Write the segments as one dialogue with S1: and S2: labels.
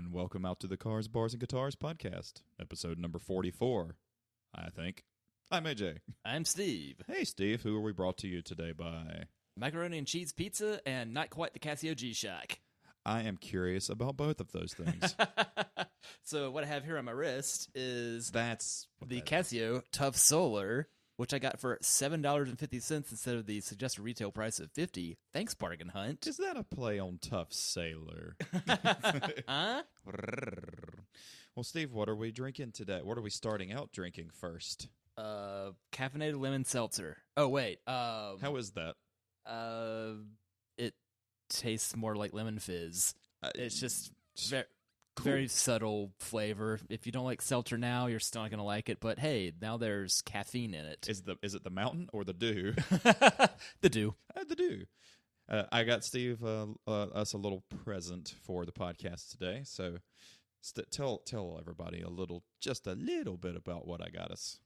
S1: everyone. Welcome out to the Cars, Bars, and Guitars podcast, episode number 44, I think. I'm AJ.
S2: I'm Steve.
S1: Hey, Steve. Who are we brought to you today by?
S2: Macaroni and cheese pizza and not quite the Casio G-Shock.
S1: I am curious about both of those things.
S2: So what I have here on my wrist is
S1: That's
S2: the Casio Tough Solar, which I got for $7.50 instead of the suggested retail price of $50. Thanks, Bargain Hunt.
S1: Is that a play on Tough Sailor?
S2: Huh?
S1: Well, Steve, what are we drinking today? What are we starting out drinking first?
S2: Caffeinated lemon seltzer. Oh, wait.
S1: How is that?
S2: It tastes more like lemon fizz. It's just
S1: Cool.
S2: very subtle flavor. If you don't like seltzer now, you're still not going to like it. But hey, now there's caffeine in it.
S1: Is it the mountain or the dew?
S2: The dew.
S1: The dew. I got Steve us a little present for the podcast today. So tell everybody just a little bit about what I got us.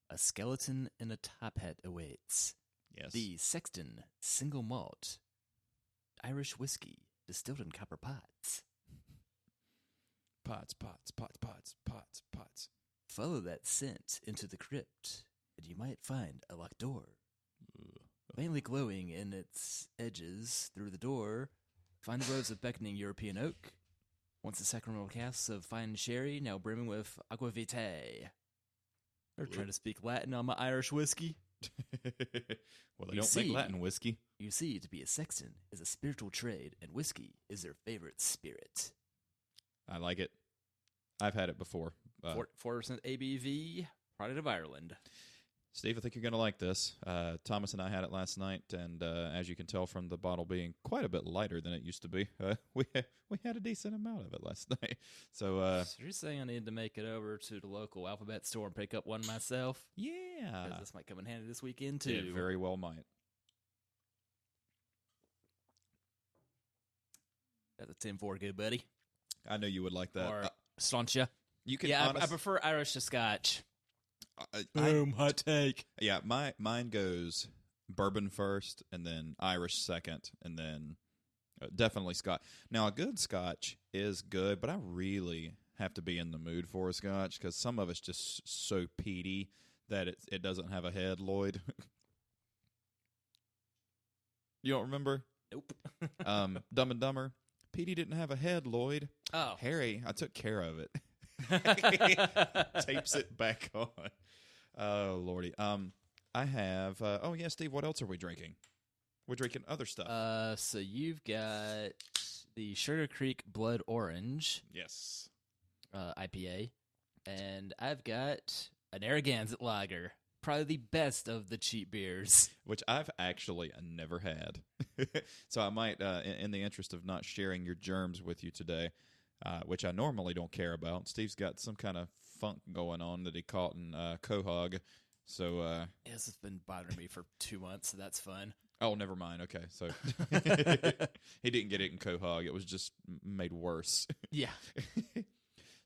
S2: A skeleton in a top hat awaits.
S1: Yes.
S2: The Sexton Single Malt Irish Whiskey distilled in copper pots.
S1: Pots.
S2: Follow that scent into the crypt, and you might find a locked door. Faintly glowing in its edges through the door, find the rows of beckoning European oak. Once a sacramental cask of fine sherry, now brimming with aqua vitae. They're trying to speak Latin on my Irish whiskey.
S1: Well, they don't make Latin whiskey.
S2: You see, to be a sexton is a spiritual trade, and whiskey is their favorite spirit.
S1: I like it. I've had it before.
S2: 4% ABV, product of Ireland.
S1: Steve, I think you're going to like this. Thomas and I had it last night, and as you can tell from the bottle being quite a bit lighter than it used to be, we had a decent amount of it last night. So
S2: you're saying I need to make it over to the local Alphabet store and pick up one myself?
S1: Yeah.
S2: 'Cause this might come in handy this weekend, too.
S1: It very well might.
S2: That's a 10-4 good, buddy.
S1: I know you would like that.
S2: Or Slancha.
S1: You can
S2: Yeah, I prefer Irish to Scotch. Hot take.
S1: Yeah, mine goes bourbon first, and then Irish second, and then definitely Scotch. Now, a good Scotch is good, but I really have to be in the mood for a Scotch because some of it's just so peaty that it doesn't have a head, Lloyd. You don't remember?
S2: Nope.
S1: Dumb and Dumber. Petey didn't have a head, Lloyd.
S2: Oh.
S1: Harry, I took care of it. Tapes it back on. Oh, Lordy. I have... oh, yeah, Steve, what else are we drinking? We're drinking other stuff.
S2: So you've got the Sugar Creek Blood Orange.
S1: Yes.
S2: IPA. And I've got an Narragansett Lager. Probably the best of the cheap beers.
S1: Which I've actually never had. So I might, in the interest of not sharing your germs with you today, which I normally don't care about, Steve's got some kind of funk going on that he caught in Quahog. So,
S2: Yes, it's been bothering me for 2 months, so that's fun.
S1: Oh, never mind. Okay, so he didn't get it in Quahog. It was just made worse.
S2: Yeah.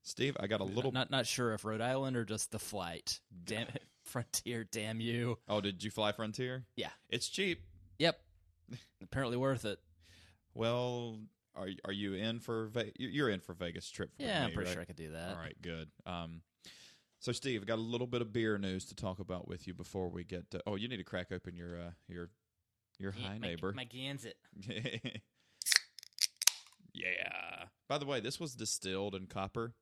S1: Steve, I got a little...
S2: Not sure if Rhode Island or just the flight. Damn it. Frontier, damn you.
S1: Oh, did you fly Frontier?
S2: Yeah.
S1: It's cheap.
S2: Yep. Apparently worth it.
S1: Well, are you in for... You're in for Vegas trip for me,
S2: I'm pretty
S1: right?
S2: sure I could do that.
S1: All right, good. So, Steve, I got a little bit of beer news to talk about with you before we get to... Oh, you need to crack open your high neighbor.
S2: My Gansett.
S1: Yeah. By the way, this was distilled in copper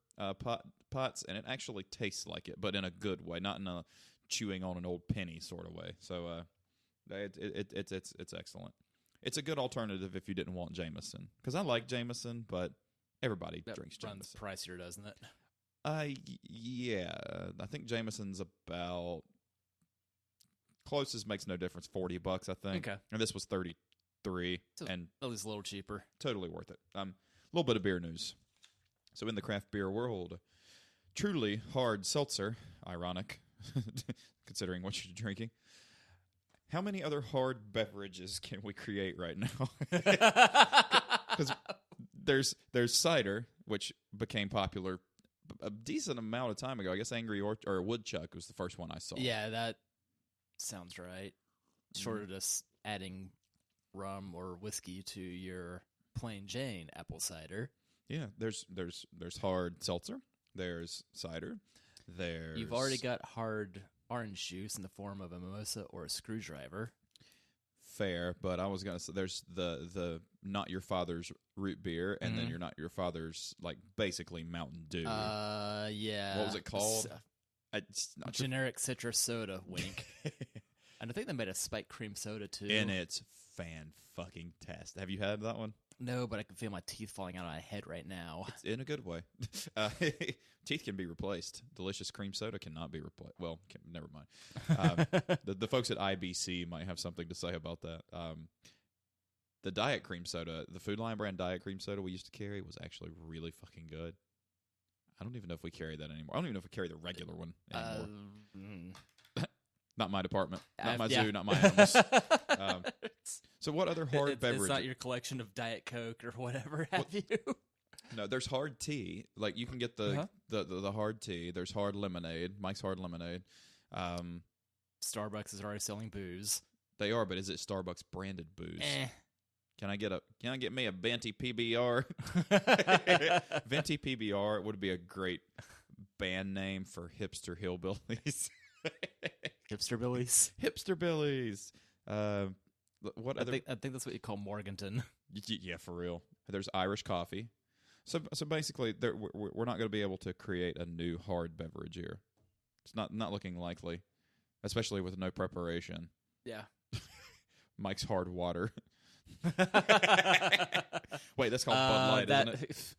S1: pots, and it actually tastes like it, but in a good way, not in a chewing on an old penny sort of way. So it's excellent. It's a good alternative if you didn't want Jameson, because I like Jameson, but everybody drinks Jameson.
S2: Runs pricier, doesn't it?
S1: Yeah. I think Jameson's about... Closest makes no difference, $40, I think.
S2: Okay.
S1: And this was $33,
S2: So
S1: and
S2: at least a little cheaper.
S1: totally worth it. A little bit of beer news. So in the craft beer world, truly hard seltzer, ironic, considering what you're drinking. How many other hard beverages can we create right now? Because there's cider, which became popular a decent amount of time ago. I guess Angry or Woodchuck was the first one I saw.
S2: Yeah, that sounds right. Short of just adding rum or whiskey to your plain Jane apple cider.
S1: Yeah, there's hard seltzer. There's cider. There's
S2: You've already got hard orange juice in the form of a mimosa or a screwdriver.
S1: fair, but I was gonna say there's the not your father's root beer, and then you're not your father's like basically Mountain Dew.
S2: Yeah.
S1: What was it called? It's not
S2: generic citrus soda. Wink. And I think they made a spiked cream soda too.
S1: And it's fan-fucking-tastic. Have you had that one?
S2: No, but I can feel my teeth falling out of my head right now.
S1: It's in a good way. Teeth can be replaced. Delicious cream soda cannot be replaced. Well, never mind. The folks at IBC might have something to say about that. The diet cream soda, the Food Lion brand diet cream soda we used to carry was actually really fucking good. I don't even know if we carry that anymore. I don't even know if we carry the regular one anymore. Not my department. Not my zoo, not my animals. So what other hard beverage?
S2: It's not your collection of Diet Coke or whatever have you?
S1: No, there's hard tea. Like you can get the hard tea. There's hard lemonade. Mike's Hard Lemonade.
S2: Starbucks is already selling booze.
S1: They are, but is it Starbucks branded booze? Can I get me a Venti PBR? Venti PBR would be a great band name for hipster hillbillies.
S2: Hipster billies.
S1: Hipster billies. What other?
S2: I think that's what you call Morganton.
S1: Yeah, for real. There's Irish coffee. So basically, we're not going to be able to create a new hard beverage here. It's not looking likely, especially with no preparation.
S2: Yeah.
S1: Mike's Hard Water. Wait, that's called Bud Light, isn't it?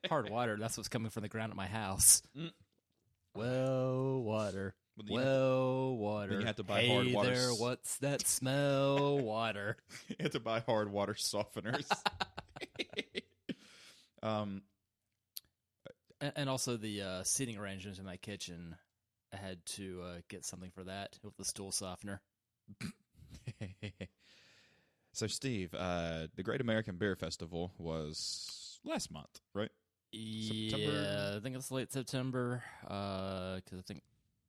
S2: Hard water. That's what's coming from the ground at my house. Well, water. Water.
S1: Then you have to buy
S2: hey
S1: hard water.
S2: There, what's that smell? Water.
S1: You have to buy hard water softeners.
S2: And also the seating arrangements in my kitchen. I had to get something for that with the stool softener.
S1: So, Steve, the Great American Beer Festival was last month, right? September?
S2: Yeah, I think it's late September. Because I think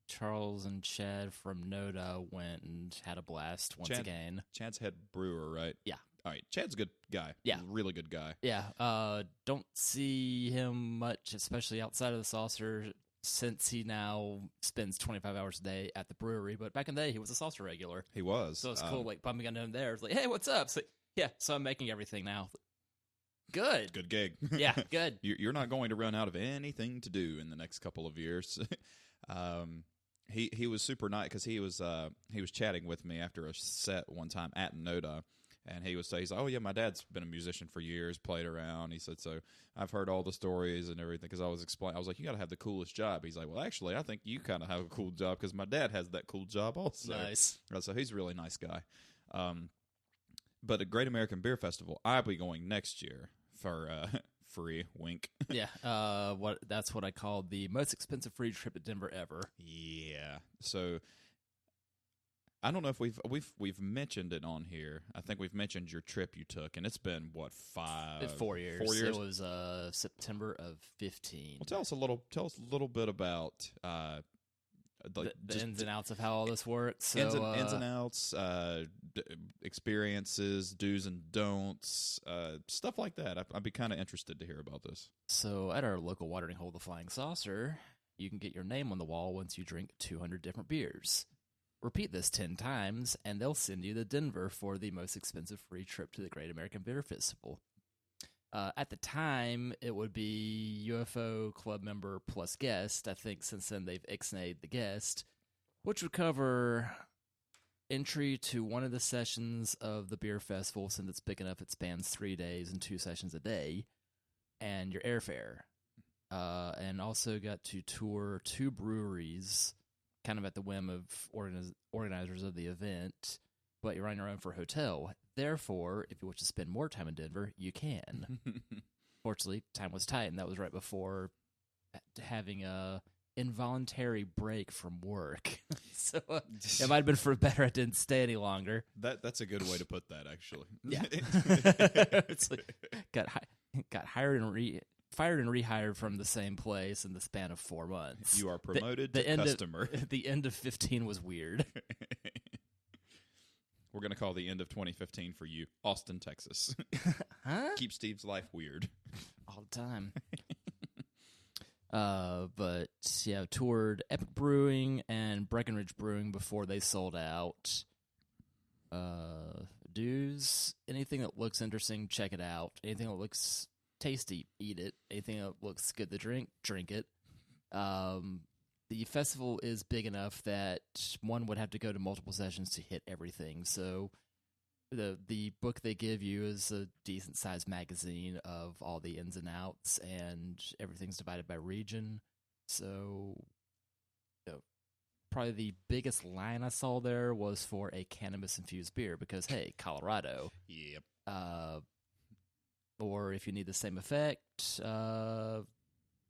S2: Charles and Chad from NODA went and had a blast once again.
S1: Chad's head brewer, right?
S2: Yeah.
S1: All right, Chad's a good guy.
S2: Yeah.
S1: Really good guy.
S2: Yeah. Don't see him much, especially outside of the saucer, since he now spends 25 hours a day at the brewery. But back in the day, he was a saucer regular.
S1: He was.
S2: So it's cool, like, bumping into him there. It's like, hey, what's up? It's like, yeah, so I'm making everything now. Good.
S1: Good gig.
S2: Yeah, good.
S1: You're not going to run out of anything to do in the next couple of years. He was super nice because he was chatting with me after a set one time at NODA, and he's like, oh yeah, my dad's been a musician for years, played around. He said, so I've heard all the stories and everything because I was like, you got to have the coolest job. He's like, well, actually, I think you kind of have a cool job because my dad has that cool job also.
S2: Nice.
S1: So he's a really nice guy. But a Great American Beer Festival, I'll be going next year for free. Wink.
S2: Yeah. That's what I call the most expensive free trip to Denver ever.
S1: Yeah. So I don't know if we've mentioned it on here. I think we've mentioned your trip you took, and it's been what
S2: 4 years.
S1: 4 years.
S2: It was September of 2015.
S1: Well, tell us a little bit about
S2: the ins and outs of how all this works. So,
S1: ins and outs, experiences, do's and don'ts, stuff like that. I'd be kind of interested to hear about this.
S2: So at our local watering hole, the Flying Saucer, you can get your name on the wall once you drink 200 different beers. Repeat this 10 times, and they'll send you to Denver for the most expensive free trip to the Great American Beer Festival. At the time, it would be UFO club member plus guest. I think since then they've ixnayed the guest, which would cover entry to one of the sessions of the beer festival, since it's big enough it spans 3 days and 2 sessions a day, and your airfare. And also got to tour 2 breweries, kind of at the whim of organizers of the event, but you're on your own for a hotel. Therefore, if you wish to spend more time in Denver, you can. Fortunately, time was tight, and that was right before having a involuntary break from work. So it might have been for better I didn't stay any longer.
S1: That's a good way to put that, actually.
S2: Yeah. It's like got hired and fired and rehired from the same place in the span of 4 months.
S1: You are promoted to customer.
S2: The end of 2015 was weird.
S1: We're going to call the end of 2015 for you Austin, Texas.
S2: Huh?
S1: Keep Steve's life weird.
S2: all the time. But yeah, toured Epic Brewing and Breckenridge Brewing before they sold out. Dues, anything that looks interesting, check it out. Anything that looks tasty, eat it. Anything that looks good to drink it. The festival is big enough that one would have to go to multiple sessions to hit everything. So the book they give you is a decent sized magazine of all the ins and outs, and everything's divided by region. So probably the biggest line I saw there was for a cannabis infused beer because hey, Colorado.
S1: Yep.
S2: Or if you need the same effect,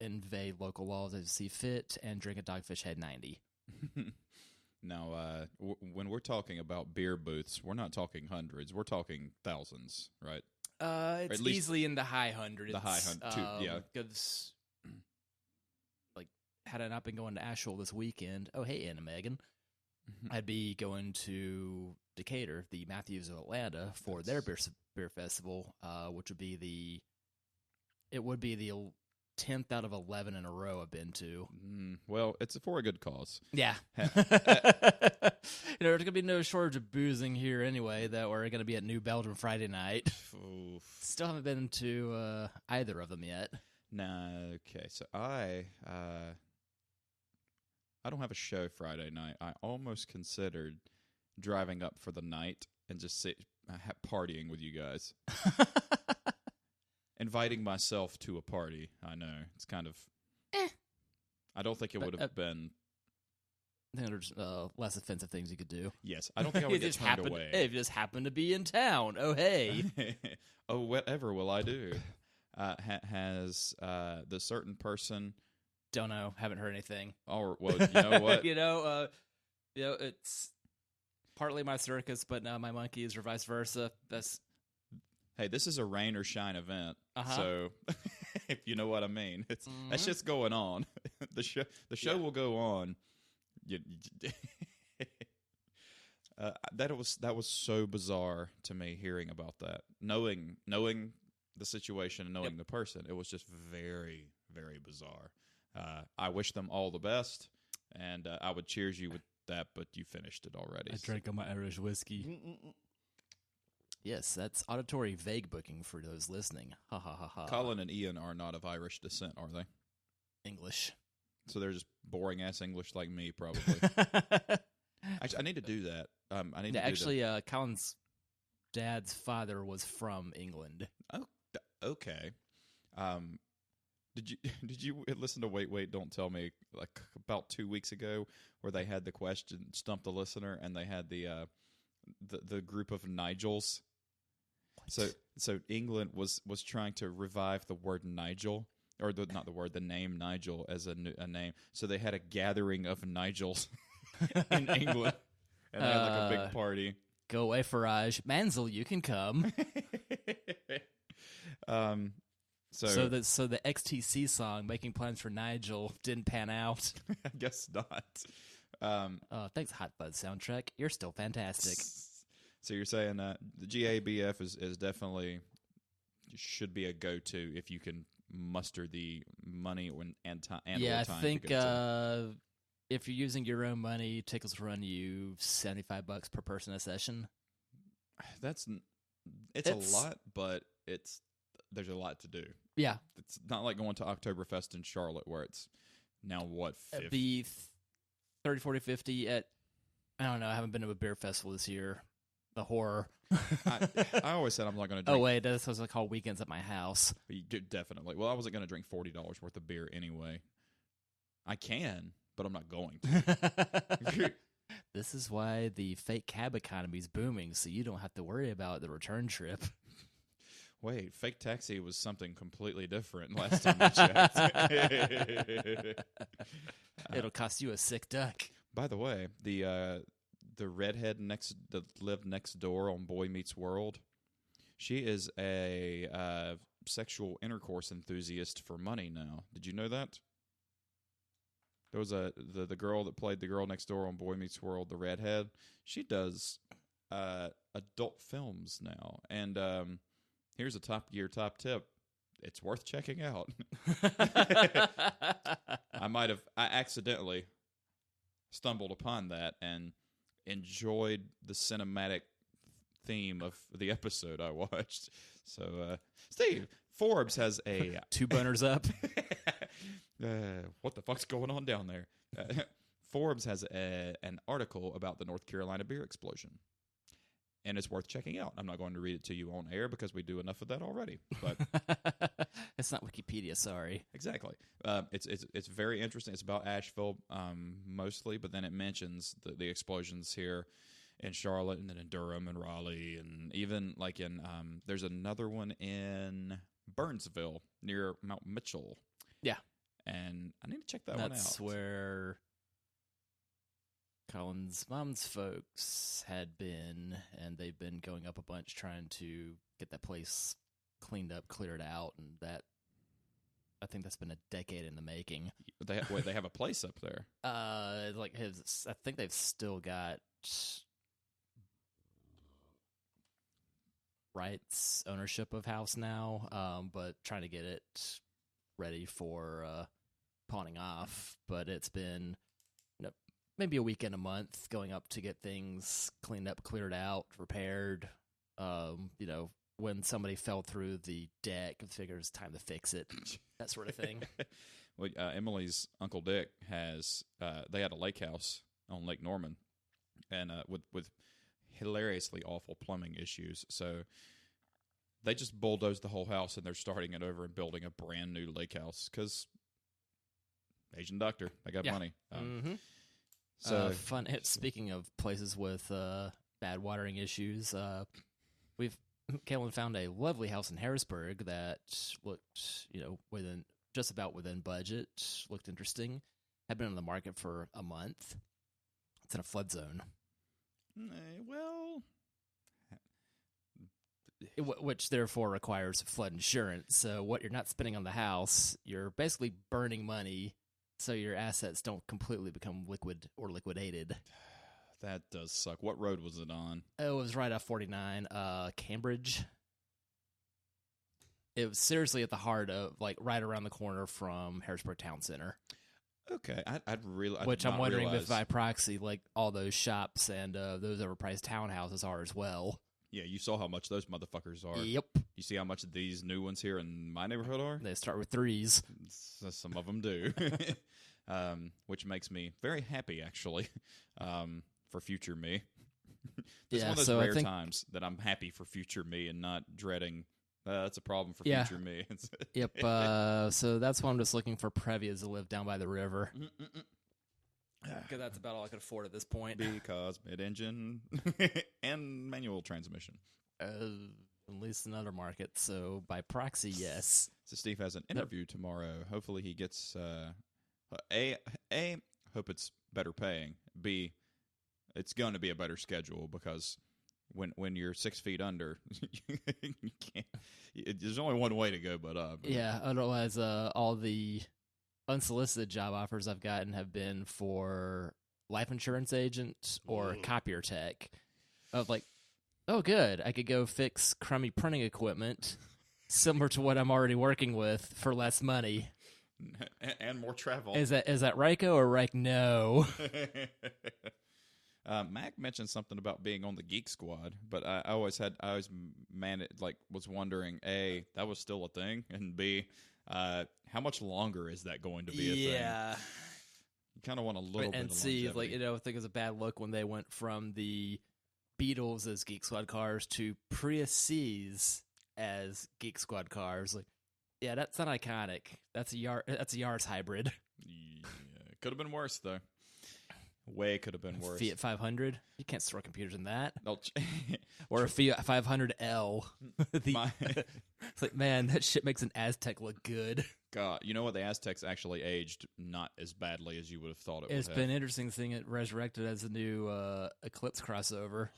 S2: invade local laws as you see fit and drink a Dogfish Head 90.
S1: Now, when we're talking about beer booths, we're not talking hundreds. We're talking thousands, right?
S2: It's easily in the high hundreds.
S1: The high hundred, yeah.
S2: Because, like, had I not been going to Asheville this weekend, oh, hey, Anna Megan, I'd be going to Decatur, the Matthews of Atlanta, for their beer festival, which would be the 10th out of 11 in a row I've been to.
S1: Well, it's for a good cause.
S2: Yeah. There's going to be no shortage of boozing here anyway, that we're going to be at New Belgium Friday night.
S1: Oof.
S2: Still haven't been to either of them yet.
S1: Nah, okay. So I don't have a show Friday night. I almost considered driving up for the night and just partying with you guys. Inviting myself to a party. I know. It's kind of... I don't think it would have been...
S2: I think there's less offensive things you could do.
S1: Yes. I don't think I would get turned away.
S2: Hey, if you just happen to be in town. Oh, hey.
S1: Oh, whatever will I do? Has the certain person...
S2: Don't know. Haven't heard anything.
S1: Or, well, you know what?
S2: It's partly my circus, but now my monkeys or vice versa.
S1: Hey, this is a rain or shine event, so if you know what I mean, that's just going on. The show will go on. That was so bizarre to me hearing about that, knowing the situation and knowing the person. It was just very, very bizarre. I wish them all the best, and I would cheers you with that, but you finished it already.
S2: I drank on my Irish whiskey. Yes, that's auditory vague booking for those listening. Ha ha ha ha.
S1: Colin and Ian are not of Irish descent, are they?
S2: English.
S1: So they're just boring ass English like me, probably. Actually, I need to do that. I need to
S2: actually,
S1: do that.
S2: Colin's dad's father was from England.
S1: Oh, okay. Did you listen to Wait, Don't Tell Me like about 2 weeks ago, where they had the question Stump the Listener, and they had the group of Nigels. So England was trying to revive the word Nigel, or the name Nigel as a name. So they had a gathering of Nigels in England, and they had like a big party.
S2: Go away, Farage. Mansell, you can come. So the XTC song "Making Plans for Nigel" didn't pan out.
S1: I guess not.
S2: Thanks, Hot Buzz soundtrack. You're still fantastic.
S1: So you're saying the GABF is definitely should be a go-to if you can muster the money and time.
S2: Yeah, I think if you're using your own money, tickets will run you $75 per person a session.
S1: It's a lot, but there's a lot to do.
S2: Yeah,
S1: it's not like going to Oktoberfest in Charlotte where it's now what 50?
S2: The 30, 40, 50 at I don't know. I haven't been to a beer festival this year. The horror.
S1: I always said I'm not going to drink.
S2: Oh, wait. That's what I call weekends at my house.
S1: Definitely. Well, I wasn't going to drink $40 worth of beer anyway. I can, but I'm not going to.
S2: This is why the fake cab economy is booming, so you don't have to worry about the return trip.
S1: Wait, fake taxi was something completely different last time I checked.
S2: It'll cost you a sick duck.
S1: By the way, the redhead that lived next door on Boy Meets World, she is a sexual intercourse enthusiast for money now. Did you know that? There was the girl that played the girl next door on Boy Meets World, the redhead. She does adult films now, and here's a top tip: it's worth checking out. I accidentally stumbled upon that and enjoyed the cinematic theme of the episode I watched. So, Steve, Forbes has a
S2: 2 boners up.
S1: what the fuck's going on down there? Forbes has an article about the North Carolina beer explosion, and it's worth checking out. I'm not going to read it to you on air because we do enough of that already. But
S2: it's not Wikipedia, sorry.
S1: Exactly. It's very interesting. It's about Asheville mostly, but then it mentions the explosions here in Charlotte and then in Durham and Raleigh, and even like in there's another one in Burnsville near Mount Mitchell.
S2: Yeah.
S1: And I need to check that one out.
S2: That's where Colin's mom's folks had been, and they've been going up a bunch trying to get that place cleaned up, cleared out, and that I think that's been a decade in the making.
S1: They have a place up there.
S2: I think they've still got rights ownership of house now, but trying to get it ready for pawning off. But it's been maybe a week and a month going up to get things cleaned up, cleared out, repaired. When somebody fell through the deck, I figure it's time to fix it, that sort of thing.
S1: Well, Emily's Uncle Dick has they had a lake house on Lake Norman, and with hilariously awful plumbing issues. So they just bulldozed the whole house, and they're starting it over and building a brand new lake house because Asian doctor, they got money. So
S2: fun. Speaking of places with bad watering issues, Caitlin found a lovely house in Harrisburg that looked, just about within budget. Looked interesting. Had been on the market for a month. It's in a flood zone.
S1: Well,
S2: which therefore requires flood insurance. So what you're not spending on the house, you're basically burning money, so your assets don't completely become liquid or liquidated.
S1: That does suck. What road was it on?
S2: It was right off 49, Cambridge. It was seriously at the heart of, right around the corner from Harrisburg Town Center.
S1: Okay,
S2: Which I'm wondering if by proxy, all those shops and those overpriced townhouses are as well.
S1: Yeah, you saw how much those motherfuckers are.
S2: Yep.
S1: You see how much these new ones here in my neighborhood are?
S2: They start with 3s.
S1: Some of them do. Which makes me very happy, actually, for future me. This is one of those rare times that I'm happy for future me and not dreading, that's a problem for future me.
S2: Yep. So that's why I'm just looking for Previas to live down by the river. Because that's about all I could afford at this point.
S1: Because mid-engine and manual transmission.
S2: At least in other markets. So by proxy, yes.
S1: So Steve has an interview tomorrow. Hopefully he gets, A, hope it's better paying. B, it's going to be a better schedule because when you're 6 feet under, you can't. There's only one way to go but up.
S2: Yeah, otherwise all the unsolicited job offers I've gotten have been for life insurance agent or copier tech. Of oh good, I could go fix crummy printing equipment similar to what I'm already working with for less money.
S1: And more travel.
S2: Is that Ryko or Ryk? No.
S1: Mac mentioned something about being on the Geek Squad, but I was wondering, A, that was still a thing, and B, how much longer is that going to be a thing?
S2: Yeah.
S1: You kind of want a little bit
S2: and
S1: of
S2: see,
S1: longevity.
S2: I think it was a bad look when they went from the Beetles as Geek Squad cars to Prius C's as Geek Squad cars. Yeah, that's not iconic. That's a Yaris hybrid.
S1: Yeah, could have been worse though. Way could have been worse.
S2: Fiat 500. You can't store computers in that.
S1: They'll
S2: Or a Fiat 500L. It's man, that shit makes an Aztec look good.
S1: God, you know what? The Aztecs actually aged not as badly as you would have thought it would.
S2: It's been interesting seeing it resurrected as a new Eclipse crossover.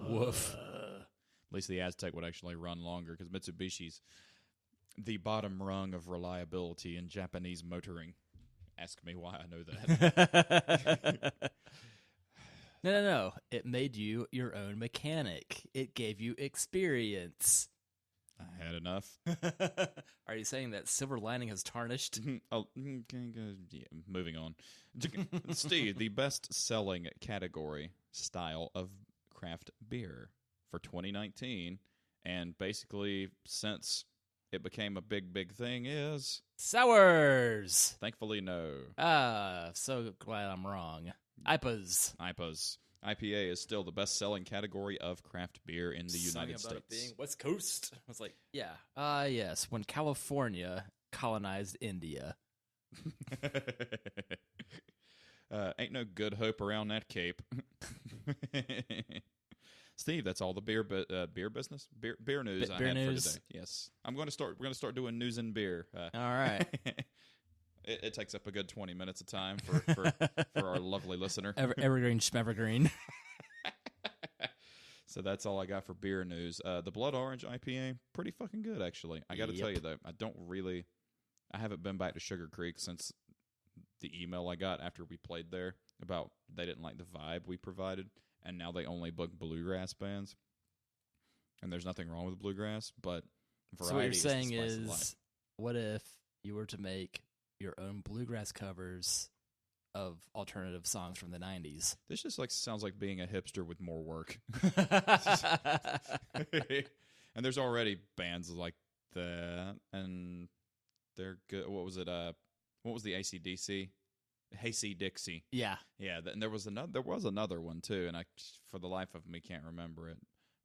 S2: Woof.
S1: At least the Aztec would actually run longer because Mitsubishi's the bottom rung of reliability in Japanese motoring. Ask me why I know that.
S2: No. It made you your own mechanic. It gave you experience.
S1: I had enough.
S2: Are you saying that silver lining has tarnished?
S1: Yeah, moving on. Steve, the best-selling category style of craft beer for 2019, and basically since it became a big thing, is
S2: Sours.
S1: thankfully no.
S2: So glad I'm wrong. IPAs.
S1: IPA is still the best-selling category of craft beer in the United States.
S2: It being West Coast. I was like, yeah. Yes, when California colonized India.
S1: Ain't no good hope around that cape. Steve, that's all the beer business, beer news I had for today. Yes, we're going to start doing news and beer.
S2: All right.
S1: It takes up a good 20 minutes of time for our lovely listener.
S2: Evergreen.
S1: So that's all I got for beer news. The Blood Orange IPA, pretty fucking good, actually. I got to tell you, though, I haven't been back to Sugar Creek since the email I got after we played there about they didn't like the vibe we provided, and now they only book bluegrass bands. And there's nothing wrong with bluegrass, but variety.
S2: So what you're saying
S1: is, the spice of life.
S2: What if you were to make your own bluegrass covers of alternative songs from the 90s?
S1: This just sounds like being a hipster with more work. And there's already bands like that, and they're good. What was it? What was the AC/DC? Hayseed Dixie.
S2: Yeah.
S1: And there was another one too, and I, for the life of me, can't remember it.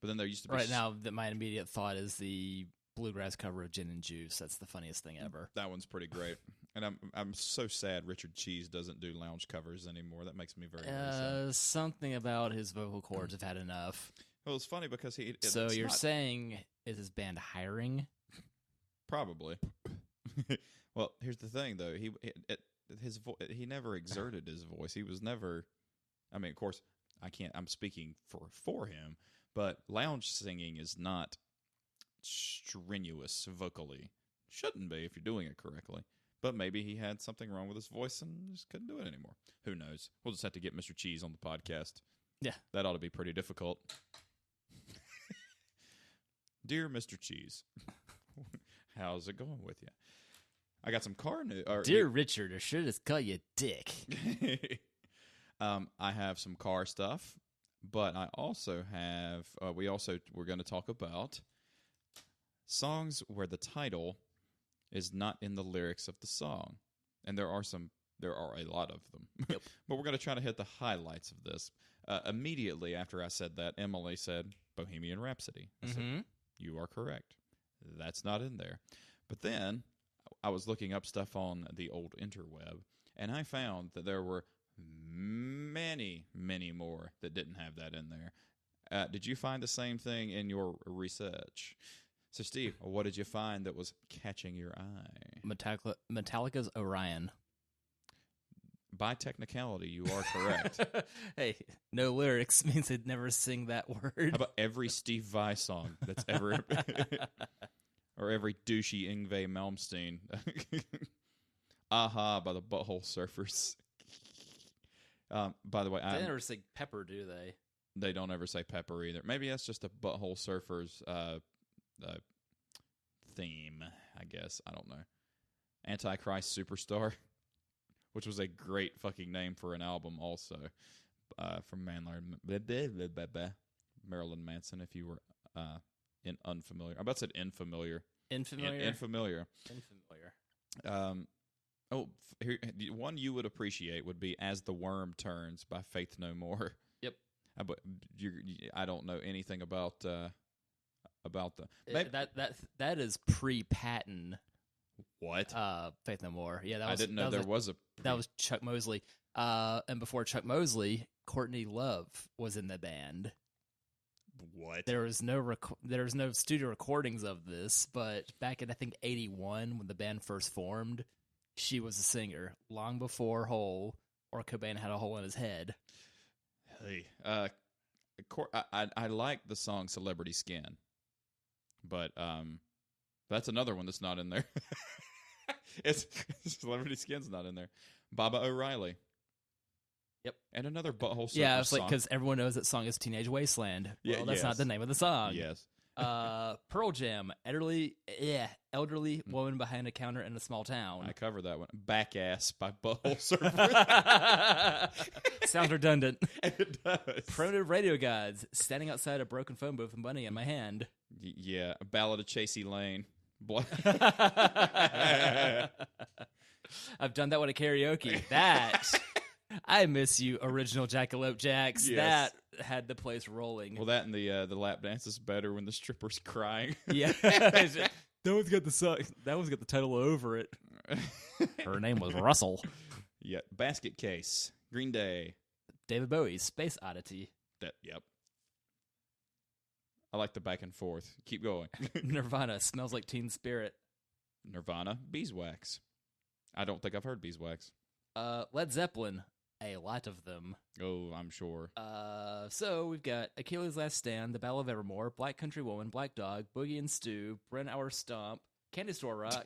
S1: But then there used to be
S2: right now. My immediate thought is the bluegrass cover of Gin and Juice. That's the funniest thing ever.
S1: That one's pretty great. And I'm so sad Richard Cheese doesn't do lounge covers anymore. That makes me very sad.
S2: Something about his vocal cords have had enough.
S1: Well, it's funny because
S2: So you're saying, is his band hiring?
S1: Probably. Well, here's the thing, though. He never exerted his voice. He was never. I mean, of course, I'm speaking for him, but lounge singing is not strenuous vocally. Shouldn't be if you're doing it correctly. But maybe he had something wrong with his voice and just couldn't do it anymore. Who knows? We'll just have to get Mr. Cheese on the podcast.
S2: Yeah.
S1: That ought to be pretty difficult. Dear Mr. Cheese, how's it going with you? I got some car news.
S2: Dear Richard, I should just call you Dick.
S1: I have some car stuff, but I also have. We're going to talk about songs where the title is not in the lyrics of the song, and there are a lot of them.
S2: Yep.
S1: But we're going to try to hit the highlights of this. Immediately after I said that, Emily said Bohemian Rhapsody. I said, you are correct. That's not in there. But then I was looking up stuff on the old interweb, and I found that there were many more that didn't have that in there. Did you find the same thing in your research? So, Steve, what did you find that was catching your eye?
S2: Metallica's Orion.
S1: By technicality, you are correct.
S2: Hey, no lyrics means they'd never sing that word.
S1: How about every Steve Vai song that's ever... or every douchey Yngwie Malmsteen. Aha by the Butthole Surfers. By the way,
S2: they never say pepper, do they?
S1: They don't ever say pepper either. Maybe that's just a Butthole Surfers theme, I guess. I don't know. Antichrist Superstar, which was a great fucking name for an album also, from Marilyn Manson, if you were unfamiliar. I'm about to say infamiliar. Infamiliar. One you would appreciate would be As the Worm Turns by Faith No More.
S2: Yep.
S1: I don't know anything about the...
S2: That is pre-Patton.
S1: What?
S2: Faith No More. Yeah,
S1: I didn't know there was a...
S2: That was Chuck Mosley. And before Chuck Mosley, Courtney Love was in the band.
S1: What?
S2: There was no studio recordings of this, but back in I think 1981 when the band first formed, she was a singer long before Hole or Cobain had a hole in his head.
S1: Hey, I like the song "Celebrity Skin," but that's another one that's not in there. It's Celebrity Skin's not in there. Baba O'Reilly.
S2: Yep.
S1: And another Butthole Surfers
S2: Yeah, it's like
S1: song.
S2: because everyone knows that song is Teenage Wasteland. Well, that's not the name of the song.
S1: Yes.
S2: Pearl Jam, elderly woman behind a counter in a small town.
S1: I covered that one. Back Ass by Butthole Surfer.
S2: Sounds redundant.
S1: It does.
S2: Primitive radio gods, standing outside a broken phone booth with money in my hand.
S1: Yeah, a Ballad of Chasey Lane.
S2: I've done that one at karaoke. That I miss you, original Jackalope Jacks.
S1: Yes.
S2: That had the place rolling.
S1: Well, that and the lap dance is better when the stripper's crying.
S2: Yeah, that one's got the title over it. Her name was Russell.
S1: Yeah, Basket Case, Green Day.
S2: David Bowie's Space Oddity.
S1: Yep. I like the back and forth. Keep going.
S2: Nirvana, Smells Like Teen Spirit.
S1: Nirvana, Beeswax. I don't think I've heard Beeswax.
S2: Led Zeppelin, a lot of them.
S1: Oh, I'm sure.
S2: So we've got Achilles' Last Stand, The Battle of Evermore, Black Country Woman, Black Dog, Boogie and Stew, Bryn Our Stomp, Candy Store Rock,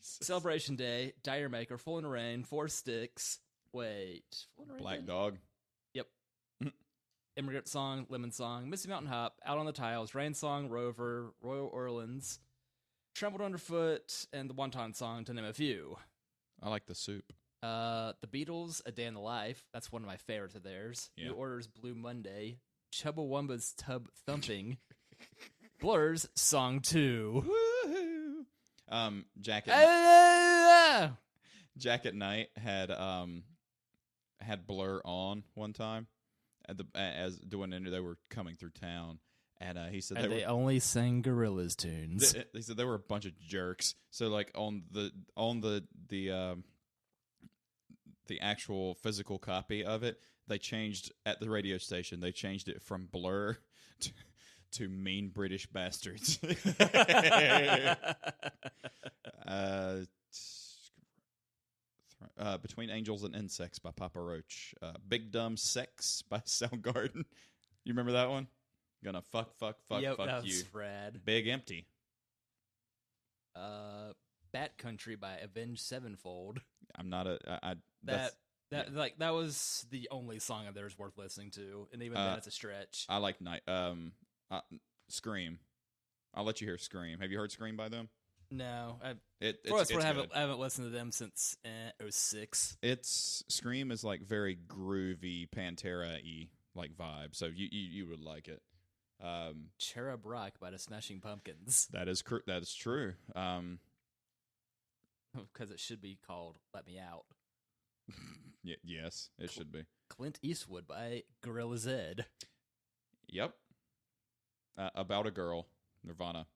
S2: Celebration Day, Dire Maker, Full in the Rain, Four Sticks. Wait, Full in the Rain?
S1: Black Dog.
S2: Yep. Immigrant Song, Lemon Song, Missy Mountain Hop, Out on the Tiles, Rain Song, Rover, Royal Orleans, Trembled Underfoot, and the Wonton Song, to name a few.
S1: I like the soup.
S2: The Beatles, A Day in the Life. That's one of my favorites of theirs.
S1: Yeah.
S2: New Order's Blue Monday. Chubbawamba's Tub Thumping. Blur's Song 2.
S1: Woohoo! Jack at Night had Blur on one time as doing they were coming through town, and he said
S2: they only sang Gorillaz tunes.
S1: They said they were a bunch of jerks. So like on the actual physical copy of it, they changed at the radio station. They changed it from Blur to Mean British Bastards. Between Angels and Insects by Papa Roach. Big Dumb Sex by Soundgarden. You remember that one? Gonna fuck
S2: Yep,
S1: fuck
S2: that
S1: you.
S2: was rad.
S1: Big Empty.
S2: Bat Country by Avenged Sevenfold.
S1: I'm not a.
S2: That was the only song of theirs worth listening to, and even that's a stretch.
S1: I like Scream. I'll let you hear Scream. Have you heard Scream by them?
S2: No, I
S1: It's
S2: haven't listened to them since 06.
S1: Scream is like very groovy Pantera-y like vibe, so you would like it.
S2: Cherub Rock by the Smashing Pumpkins.
S1: That is true.
S2: Because it should be called Let Me Out.
S1: Yes, it should be.
S2: Clint Eastwood by Gorilla Zed.
S1: Yep. About a Girl, Nirvana.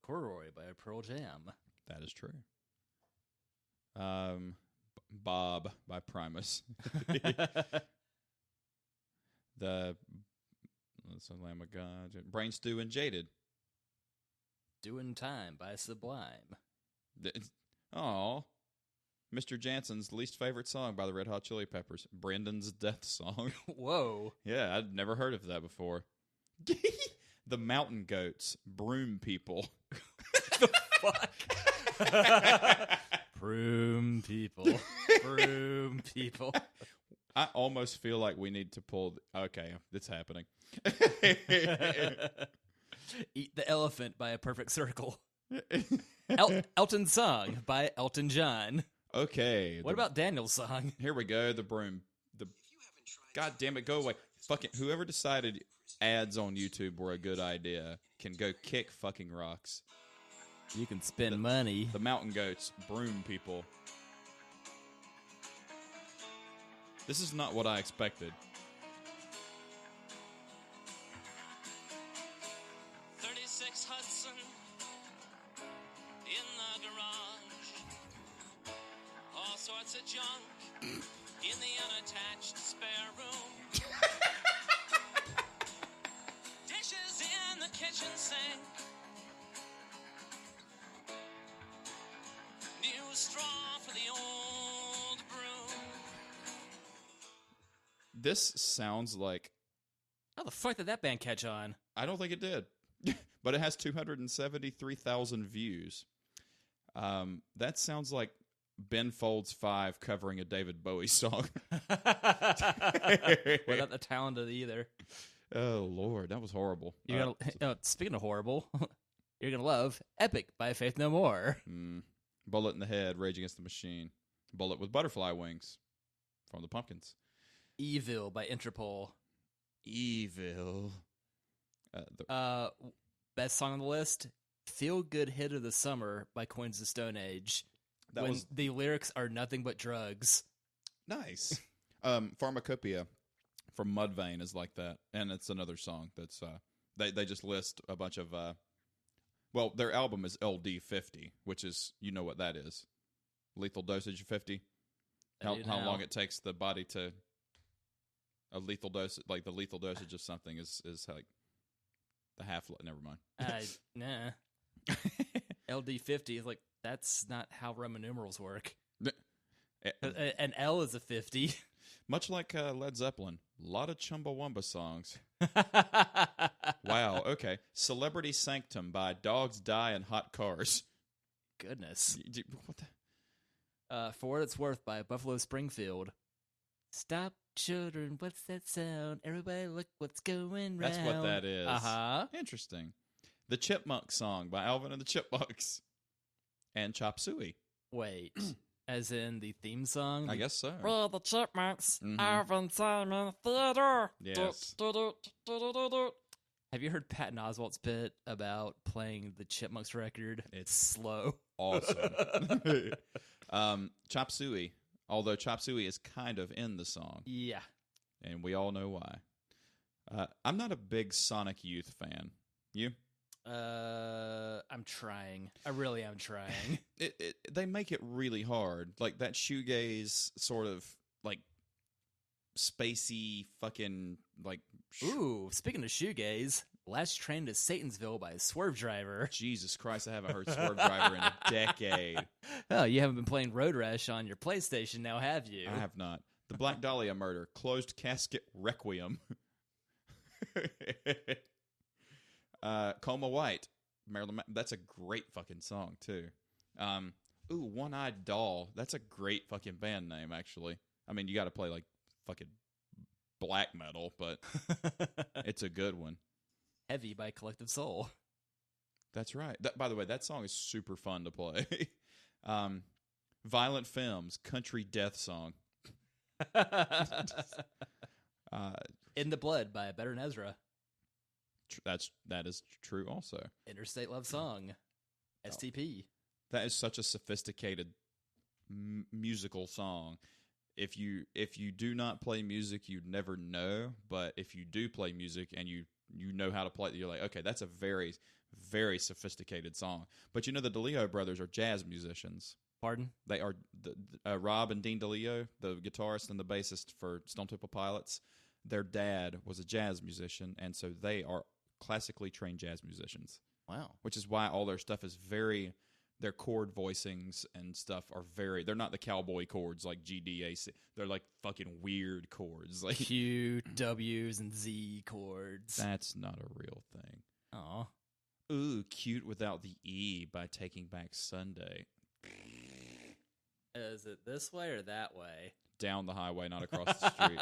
S2: Corduroy by Pearl Jam.
S1: That is true. Bob by Primus. That's a Lamb of God. Brain Stew and Jaded.
S2: Doing Time by Sublime.
S1: Oh, Mr. Jansen's least favorite song by the Red Hot Chili Peppers. Brendan's Death Song.
S2: Whoa.
S1: Yeah, I'd never heard of that before. The Mountain Goats. Broom People.
S2: The fuck? Broom People. Broom People.
S1: I almost feel like we need to pull... Okay, it's happening.
S2: Eat the Elephant by A Perfect Circle. Elton's Song by Elton John.
S1: Okay.
S2: What about Daniel's song?
S1: Here we go. The broom. God damn it, go away. Fucking whoever decided ads on YouTube were a good idea can go kick fucking rocks.
S2: You can spend money.
S1: The Mountain Goats, Broom People. This is not what I expected.
S3: 36 Hudson in the garage. All sorts of junk in the unattached spare room. Dishes in the kitchen sink. New straw for the old broom.
S1: This sounds like...
S2: How the fuck did that band catch on?
S1: I don't think it did. But it has 273,000 views. That sounds like Ben Folds 5 covering a David Bowie song.
S2: Without the talent of either.
S1: Oh, Lord, that was horrible.
S2: You're gonna, speaking of horrible, you're going to love Epic by Faith No More.
S1: Bullet in the Head, Rage Against the Machine. Bullet with Butterfly Wings from the Pumpkins.
S2: Evil by Interpol.
S1: Evil.
S2: Best song on the list, Feel Good Hit of the Summer by Queens of the Stone Age. The lyrics are nothing but drugs. Nice.
S1: Pharmacopoeia from Mudvayne is like that, and it's another song that's they just list a bunch of well, their album is LD 50, which is, you know what that is. Lethal dosage 50. How long it takes the body to a lethal dose, like the lethal dosage of something is like the half. Never mind.
S2: Nah. LD 50 is like, that's not how Roman numerals work. An L is a 50.
S1: Much like Led Zeppelin, a lot of Chumbawamba songs. Wow. Okay. Celebrity Sanctum by Dogs Die in Hot Cars.
S2: Goodness.
S1: What the?
S2: For What It's Worth by Buffalo Springfield. Stop, children, what's that sound? Everybody look what's going round.
S1: That's what that is.
S2: Uh-huh.
S1: Interesting. The Chipmunk Song by Alvin and the Chipmunks. And Chop Suey.
S2: Wait, as in the theme song?
S1: I guess so.
S2: We're the Chipmunks, Alvin, Simon, Theodore.
S1: Yes.
S2: Have you heard Patton Oswalt's bit about playing the Chipmunks record? It's slow.
S1: Awesome. Chop Suey. Although Chop Suey is kind of in the song.
S2: Yeah.
S1: And we all know why. I'm not a big Sonic Youth fan. You?
S2: I'm trying. I really am trying.
S1: They make it really hard. Like that shoegaze sort of like spacey fucking like.
S2: Ooh, speaking of shoegaze, Last Train to Satansville by Swerve Driver.
S1: Jesus Christ, I haven't heard Swerve Driver in a decade.
S2: Oh, you haven't been playing Road Rash on your PlayStation now, have you?
S1: I have not. The Black Dahlia Murder, Closed Casket Requiem. Coma White, Marilyn. That's a great fucking song too. One Eyed Doll. That's a great fucking band name, actually. I mean, you got to play like fucking black metal, but it's a good one.
S2: Heavy by Collective Soul.
S1: That's right. By the way, that song is super fun to play. Violent Femmes, Country Death Song.
S2: In the Blood by Better Than Ezra.
S1: That is true also.
S2: Interstate Love Song. STP.
S1: That is such a sophisticated musical song. If you do not play music, you'd never know. But if you do play music and you know how to play it, you're like, okay, that's a very, very sophisticated song. But you know the DeLeo brothers are jazz musicians.
S2: Pardon?
S1: They are Rob and Dean DeLeo, the guitarist and the bassist for Stone Temple Pilots. Their dad was a jazz musician, and so they are classically trained jazz musicians.
S2: Wow.
S1: Which is why all their stuff is very, their chord voicings and stuff are very, they're not the cowboy chords like GDAC. They're like fucking weird chords. Like
S2: Q, W's, and Z chords.
S1: That's not a real thing.
S2: Aw.
S1: Ooh, Cute Without the E by Taking Back Sunday.
S2: Is it this way or that way?
S1: Down the highway, not across the street.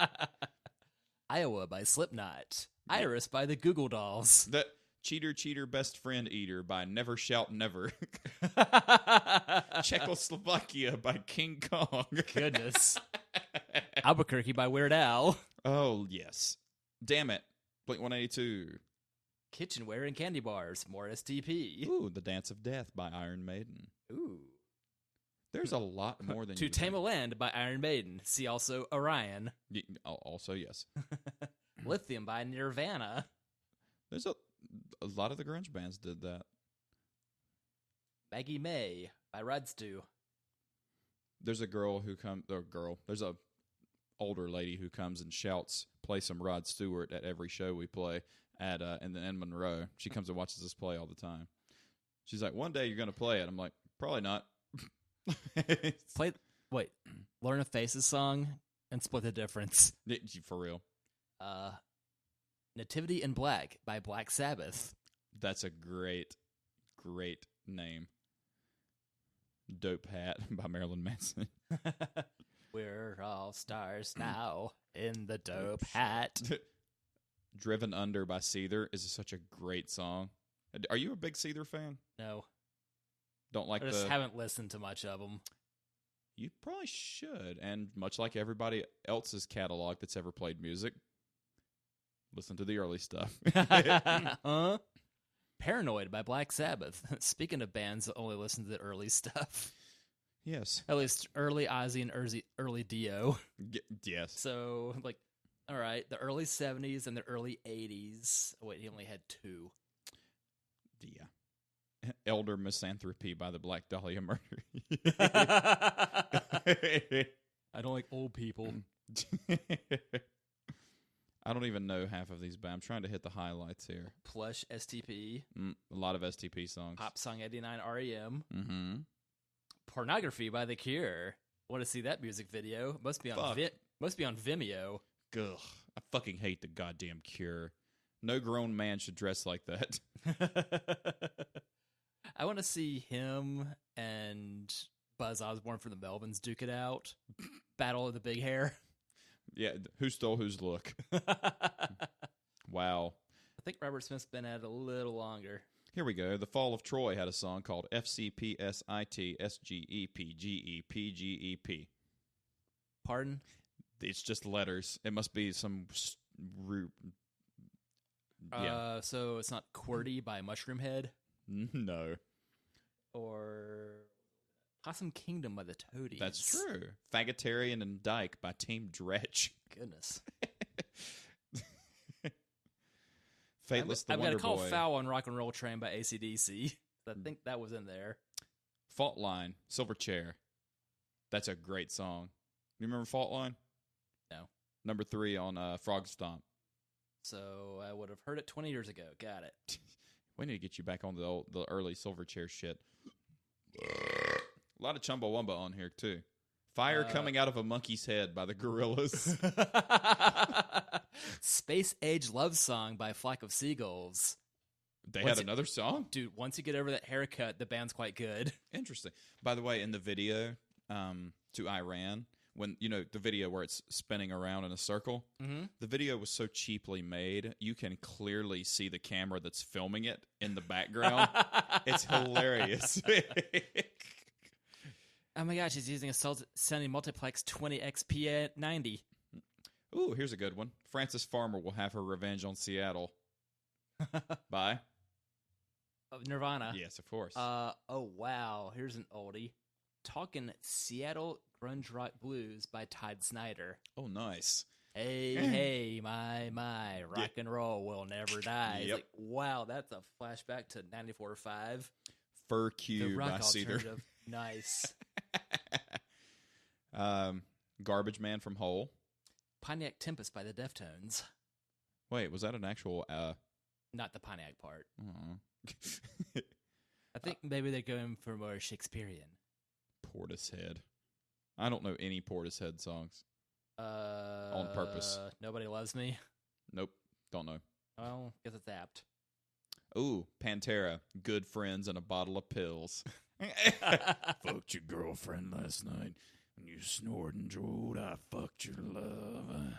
S2: Iowa by Slipknot. Yeah. Iris by the Google Dolls.
S1: That Cheater, Cheater, Best Friend Eater by Never Shout Never. Czechoslovakia by King Kong.
S2: Goodness. Albuquerque by Weird Al.
S1: Oh, yes. Damn it. Blink-182.
S2: Kitchenware and Candy Bars. More STP.
S1: Ooh, The Dance of Death by Iron Maiden.
S2: Ooh.
S1: There's a lot more than
S2: To Tame a Land by Iron Maiden. See also Orion.
S1: Also, yes.
S2: Lithium by Nirvana.
S1: There's a lot of the grunge bands did that.
S2: Maggie May by Rod Stew.
S1: There's a there's a older lady who comes and shouts, play some Rod Stewart at every show we play at in Monroe. She comes and watches us play all the time. She's like, one day you're going to play it. I'm like, probably not.
S2: Learn a Faces song and split the difference.
S1: For real.
S2: Nativity in Black by Black Sabbath.
S1: That's a great, great name. Dope Hat by Marilyn Manson.
S2: We're all stars now in the dope hat.
S1: Driven Under by Seether is such a great song. Are you a big Seether fan?
S2: No.
S1: Don't like
S2: I just haven't listened to much of them.
S1: You probably should. And much like everybody else's catalog that's ever played music, listen to the early stuff.
S2: Paranoid by Black Sabbath. Speaking of bands that only listen to the early stuff.
S1: Yes.
S2: At least early Ozzy and early Dio.
S1: Yes.
S2: So, like, all right, the early 70s and the early 80s. Oh, wait, he only had 2.
S1: Yeah. Elder Misanthropy by the Black Dahlia Murder.
S2: I don't like old people.
S1: I don't even know half of these, but I'm trying to hit the highlights here.
S2: Plush STP.
S1: A lot of STP songs.
S2: Pop Song 89 REM.
S1: Mm-hmm.
S2: Pornography by The Cure. Want to see that music video? Must be on Vimeo.
S1: Ugh, I fucking hate the goddamn Cure. No grown man should dress like that.
S2: I want to see him and Buzz Osborne from the Melvins duke it out. Battle of the Big Hair.
S1: Yeah, who stole whose look? Wow.
S2: I think Robert Smith's been at it a little longer.
S1: Here we go. The Fall of Troy had a song called FCPSITSGEPGEPGEP.
S2: Pardon?
S1: It's just letters. It must be some... Yeah.
S2: So it's not QWERTY by Mushroom Head?
S1: No.
S2: Or Possum Kingdom by the Toadies?
S1: That's true. Faggotarian and Dyke by Team Dretch.
S2: Goodness.
S1: Fateless the
S2: I've
S1: Wonder
S2: got to call
S1: Boy.
S2: Foul on Rock and Roll Train by AC/DC. I think that was in there.
S1: Fault Line, Silverchair. That's a great song. You remember Fault Line?
S2: No.
S1: Number 3 on Frog Stomp.
S2: So I would have heard it 20 years ago. Got it.
S1: We need to get you back on the early Silverchair shit. A lot of Chumbawamba on here, too. Fire Coming Out of a Monkey's Head by the Gorillaz.
S2: Space Age Love Song by Flock of Seagulls.
S1: They had another song?
S2: Dude, once you get over that haircut, the band's quite good.
S1: Interesting. By the way, in the video to Iran, when, you know, the video where it's spinning around in a circle, the video was so cheaply made, you can clearly see the camera that's filming it in the background. It's hilarious.
S2: Oh my gosh, he's using a Sony Multiplex 20XP90.
S1: Ooh, here's a good one. Frances Farmer will have her revenge on Seattle. Bye.
S2: Nirvana.
S1: Yes, of course.
S2: Oh wow, here's an oldie. Talking Seattle Grunge Rock Blues by Todd Snyder.
S1: Oh, nice.
S2: Hey, my, rock and roll will never die. It's
S1: Yep.
S2: like, wow, that's a flashback to 94.5.
S1: Fur Q
S2: The
S1: by
S2: rock
S1: Seether.
S2: alternative. Nice.
S1: Garbage Man from Hole.
S2: Pontiac Tempest by the Deftones.
S1: Wait, was that an actual...
S2: Not the Pontiac part.
S1: Oh.
S2: I think maybe they're going for more Shakespearean.
S1: Portishead. I don't know any Portishead songs. On purpose.
S2: Nobody Loves Me.
S1: Nope. Don't know.
S2: Well, guess it's apt.
S1: Ooh, Pantera. Good Friends and a Bottle of Pills. Fucked your girlfriend last night. When you snored and drooled, I fucked your love.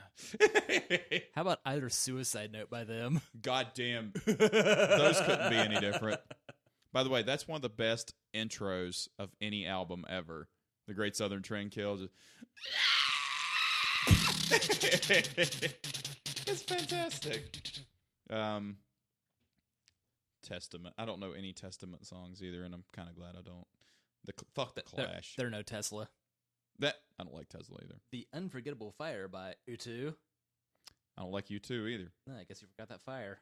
S2: How about Either Suicide Note by them?
S1: Goddamn. Those couldn't be any different. By the way, that's one of the best intros of any album ever. The Great Southern Trendkill. It's fantastic. Testament. I don't know any Testament songs either, and I'm kind of glad I don't. Fuck the Clash.
S2: They're no Tesla.
S1: I don't like Tesla either.
S2: The Unforgettable Fire by U2.
S1: I don't like U2 either.
S2: No, I guess you forgot that fire.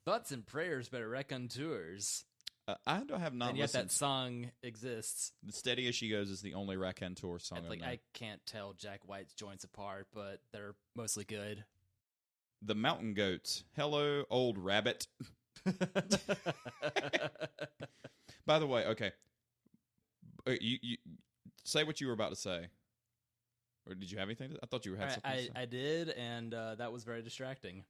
S2: Thoughts and Prayers by Raconteurs.
S1: I don't have not
S2: and yet
S1: listened.
S2: that song exists.
S1: The Steady As She Goes is the only Raconteur song I know.
S2: I can't tell Jack White's joints apart, but they're mostly good.
S1: The Mountain Goats. Hello, Old Rabbit. By the way, okay. You say what you were about to say. Or did you have anything? I thought you had something to say.
S2: I did, and that was very distracting.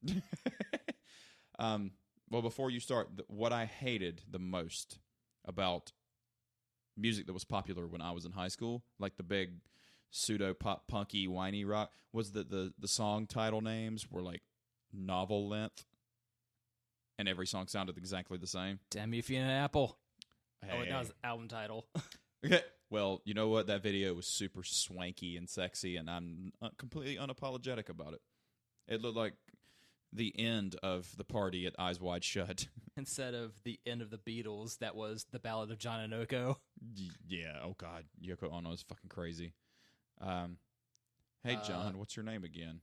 S1: Well, before you start, what I hated the most about music that was popular when I was in high school, like the big pseudo pop punky whiny rock, was that the song title names were like novel length, and every song sounded exactly the same.
S2: Damn me if you an apple.
S1: Hey.
S2: Oh, wait, that was the album title.
S1: Okay. Well, you know what? That video was super swanky and sexy, and I'm completely unapologetic about it. It looked like the end of the party at Eyes Wide Shut.
S2: Instead of the end of the Beatles, that was the Ballad of John and Yoko.
S1: Yeah. Oh God, Yoko Ono is fucking crazy. Hey John, what's your name again?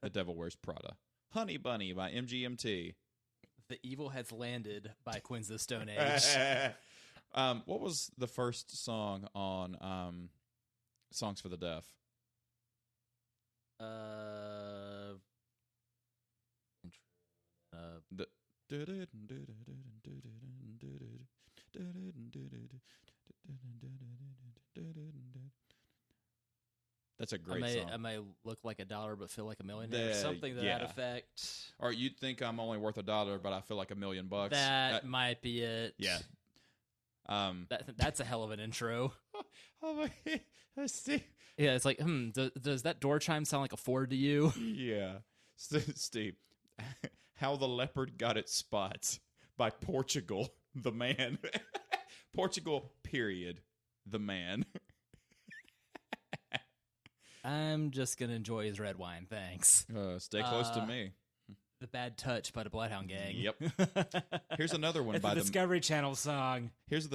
S1: The Devil Wears Prada. Honey Bunny by MGMT.
S2: The Evil Has Landed by Queens of the Stone Age.
S1: What was the first song on Songs for the Deaf? That's a great song.
S2: I may look like $1 but feel like $1 million. Something to that effect.
S1: Or you'd think I'm only worth $1, but I feel like $1 million.
S2: That might be it.
S1: Yeah.
S2: That's a hell of an intro.
S1: Oh my, Steve.
S2: Yeah, it's like, does that door chime sound like a Ford to you?
S1: Yeah. Steve, How the Leopard Got Its Spots by Portugal, the man. Portugal, period, the man.
S2: I'm just going to enjoy his red wine, thanks.
S1: Stay close to me.
S2: The Bad Touch by the Bloodhound Gang.
S1: Yep. Here's another one by
S2: the Discovery Channel song.
S1: Here's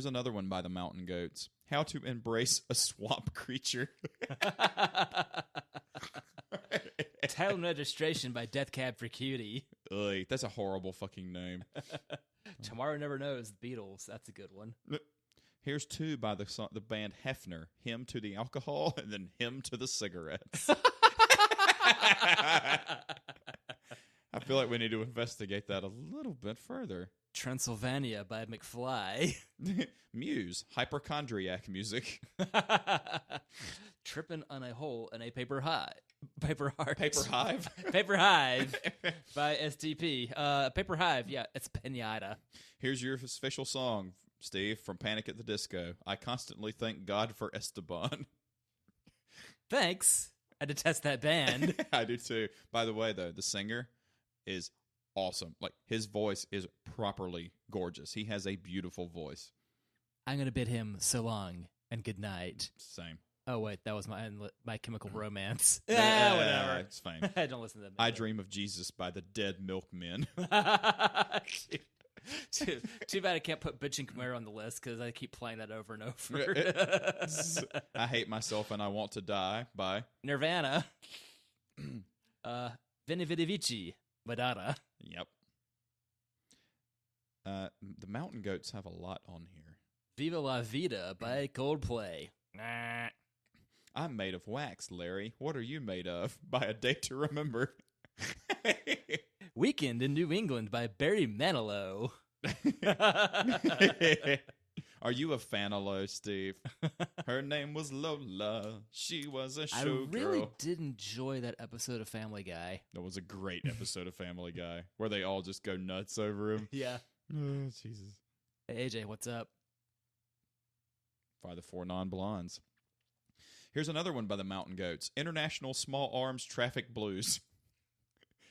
S1: another one by the Mountain Goats. How to Embrace a Swamp Creature.
S2: Title and Registration by Death Cab for Cutie.
S1: Ugh, that's a horrible fucking name.
S2: Tomorrow Never Knows, the Beatles. That's a good one.
S1: Here's two by the band Hefner. Hymn to the Alcohol and then Hymn to the Cigarettes. I feel like we need to investigate that a little bit further.
S2: Transylvania by McFly.
S1: Muse, hypochondriac music.
S2: Tripping on a Hole in a Paper Heart.
S1: Paper Hive?
S2: Paper Hive by STP. Paper Hive, yeah, it's Pinata.
S1: Here's your official song, Steve, from Panic at the Disco. I constantly thank God for Esteban.
S2: Thanks. I detest that band.
S1: I do too. By the way, though, the singer is awesome. Like, his voice is properly gorgeous. He has a beautiful voice.
S2: I'm going to bid him so long and good night.
S1: Same.
S2: Oh, wait, that was my Chemical Romance.
S1: Whatever. It's fine.
S2: Don't listen to that.
S1: I Dream of Jesus by the Dead Milkmen.
S2: Too bad I can't put Bitch and Camaro on the list because I keep playing that over and over.
S1: I Hate Myself and I Want to Die by
S2: Nirvana. Veni Vidi Vici, Madonna.
S1: Yep. The Mountain Goats have a lot on here.
S2: Viva La Vida by Coldplay. Nah.
S1: I'm made of wax, Larry. What are you made of? By A Day to Remember.
S2: Weekend in New England by Barry Manilow.
S1: Are you a fan of Lo, Steve? Her name was Lola. She was a showgirl.
S2: I really did enjoy that episode of Family Guy.
S1: That was a great episode of Family Guy where they all just go nuts over him.
S2: Yeah.
S1: Oh, Jesus.
S2: Hey, AJ, what's up?
S1: By the Four Non-Blondes. Here's another one by the Mountain Goats. International Small Arms Traffic Blues.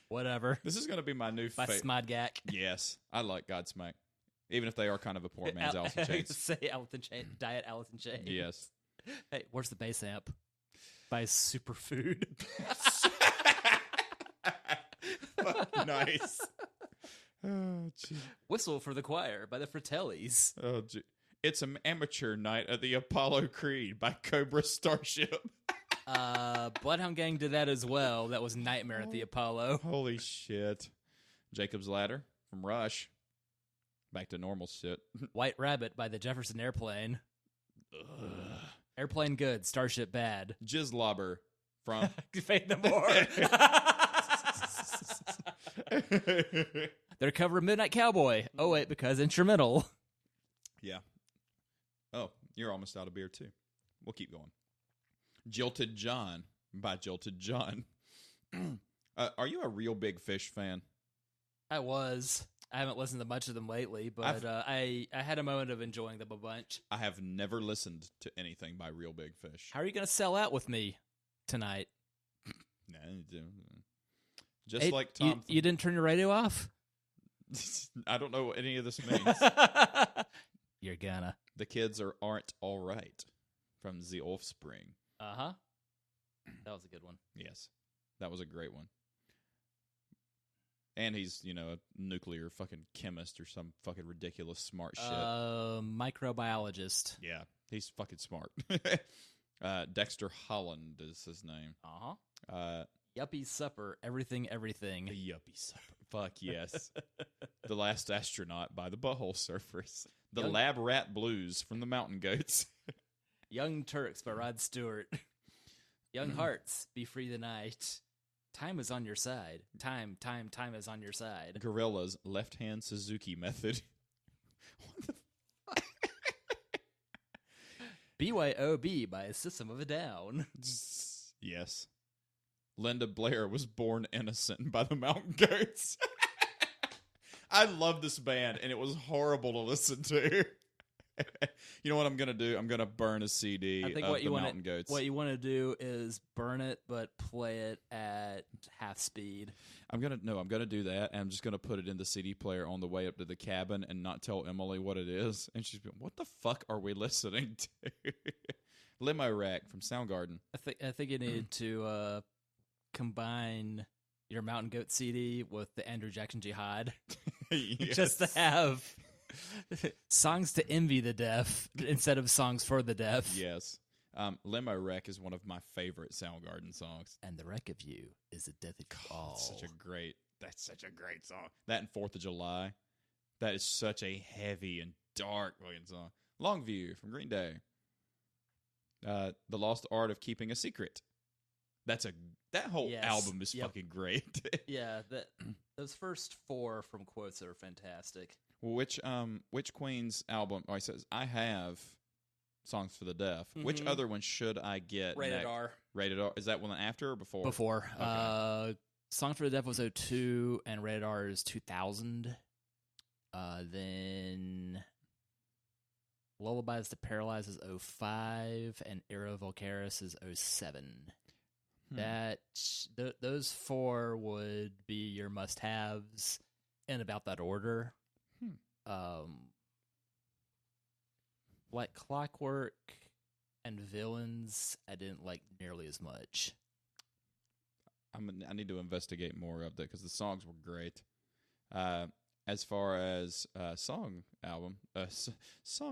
S2: Whatever.
S1: This is going to be my new
S2: By
S1: favorite.
S2: Smodgak.
S1: Yes. I like Godsmack. Even if they are kind of a poor man's Alice in Chains.
S2: Say Diet Alice in Chains.
S1: Yes.
S2: Hey, where's the bass amp? By Superfood.
S1: Nice. Oh, gee.
S2: Whistle for the Choir by the Fratellis.
S1: Oh, gee. It's an amateur night at the Apollo Creed by Cobra Starship.
S2: Bloodhound Gang did that as well. That was Nightmare at the Apollo.
S1: Holy shit. Jacob's Ladder from Rush. Back to normal shit.
S2: White Rabbit by the Jefferson Airplane. Ugh. Airplane good, Starship bad.
S1: Jizzlobber from
S2: Fade No More. Their cover of Midnight Cowboy. Oh wait, because instrumental.
S1: Yeah. Oh, you're almost out of beer too. We'll keep going. Jilted John by Jilted John. Are you a Real Big Fish fan?
S2: I was. I haven't listened to much of them lately, but I had a moment of enjoying them a bunch.
S1: I have never listened to anything by Real Big Fish.
S2: How are you going to sell out with me tonight?
S1: Just
S2: Hey,
S1: like Tom.
S2: you didn't turn your radio off?
S1: I don't know what any of this means.
S2: You're gonna.
S1: The kids aren't all right from The Offspring.
S2: Uh-huh. That was a good one.
S1: Yes, that was a great one. And he's, a nuclear fucking chemist or some fucking ridiculous smart shit.
S2: Microbiologist.
S1: Yeah, he's fucking smart. Dexter Holland is his name.
S2: Uh-huh. Yuppie supper, everything.
S1: The Yuppie Supper. Fuck yes. The Last Astronaut by the Butthole Surfers. The Lab Rat Blues from the Mountain Goats.
S2: Young Turks by Rod Stewart. Young Hearts, Be Free the Night. Time is on your side. Time is on your side.
S1: Gorilla's Left Hand Suzuki Method. What the fuck?
S2: BYOB by System of a Down.
S1: Yes. Linda Blair was born innocent by the Mountain Goats. I love this band, and it was horrible to listen to. You know what I'm going to do? I'm going to burn a CD
S2: I think
S1: of
S2: what you
S1: the
S2: want
S1: Mountain Goats.
S2: What you want to do is burn it, but play it at half speed.
S1: I'm going to do that, and I'm just going to put it in the CD player on the way up to the cabin and not tell Emily what it is. And she's going, what the fuck are we listening to? Limo Rack from Soundgarden.
S2: I think you need to combine your Mountain Goat CD with the Andrew Jackson Jihad.
S1: Yes.
S2: Just to have songs to envy the deaf instead of songs for the deaf.
S1: Yes. Limo Wreck is one of my favorite Soundgarden songs.
S2: And the wreck of you is the death of you all.
S1: That's such a great song. That and 4th of July. That is such a heavy and dark fucking song. Longview from Green Day. The Lost Art of Keeping a Secret. That whole album is fucking great.
S2: Yeah, those first 4 from quotes are fantastic.
S1: Which Queen's album? Oh, he says I have Songs for the Deaf. Mm-hmm. Which other one should I get?
S2: Rated R.
S1: Rated R. Is that one after or before?
S2: Before.
S1: Okay.
S2: Songs for the Deaf was 2002, and Rated R is 2000. Then Lullabies to Paralyze is 05, and Era Volcaris is 07. Those 4 would be your must-haves in about that order. Like Clockwork and Villains, I didn't like nearly as much.
S1: I need to investigate more of that because the songs were great. As far as song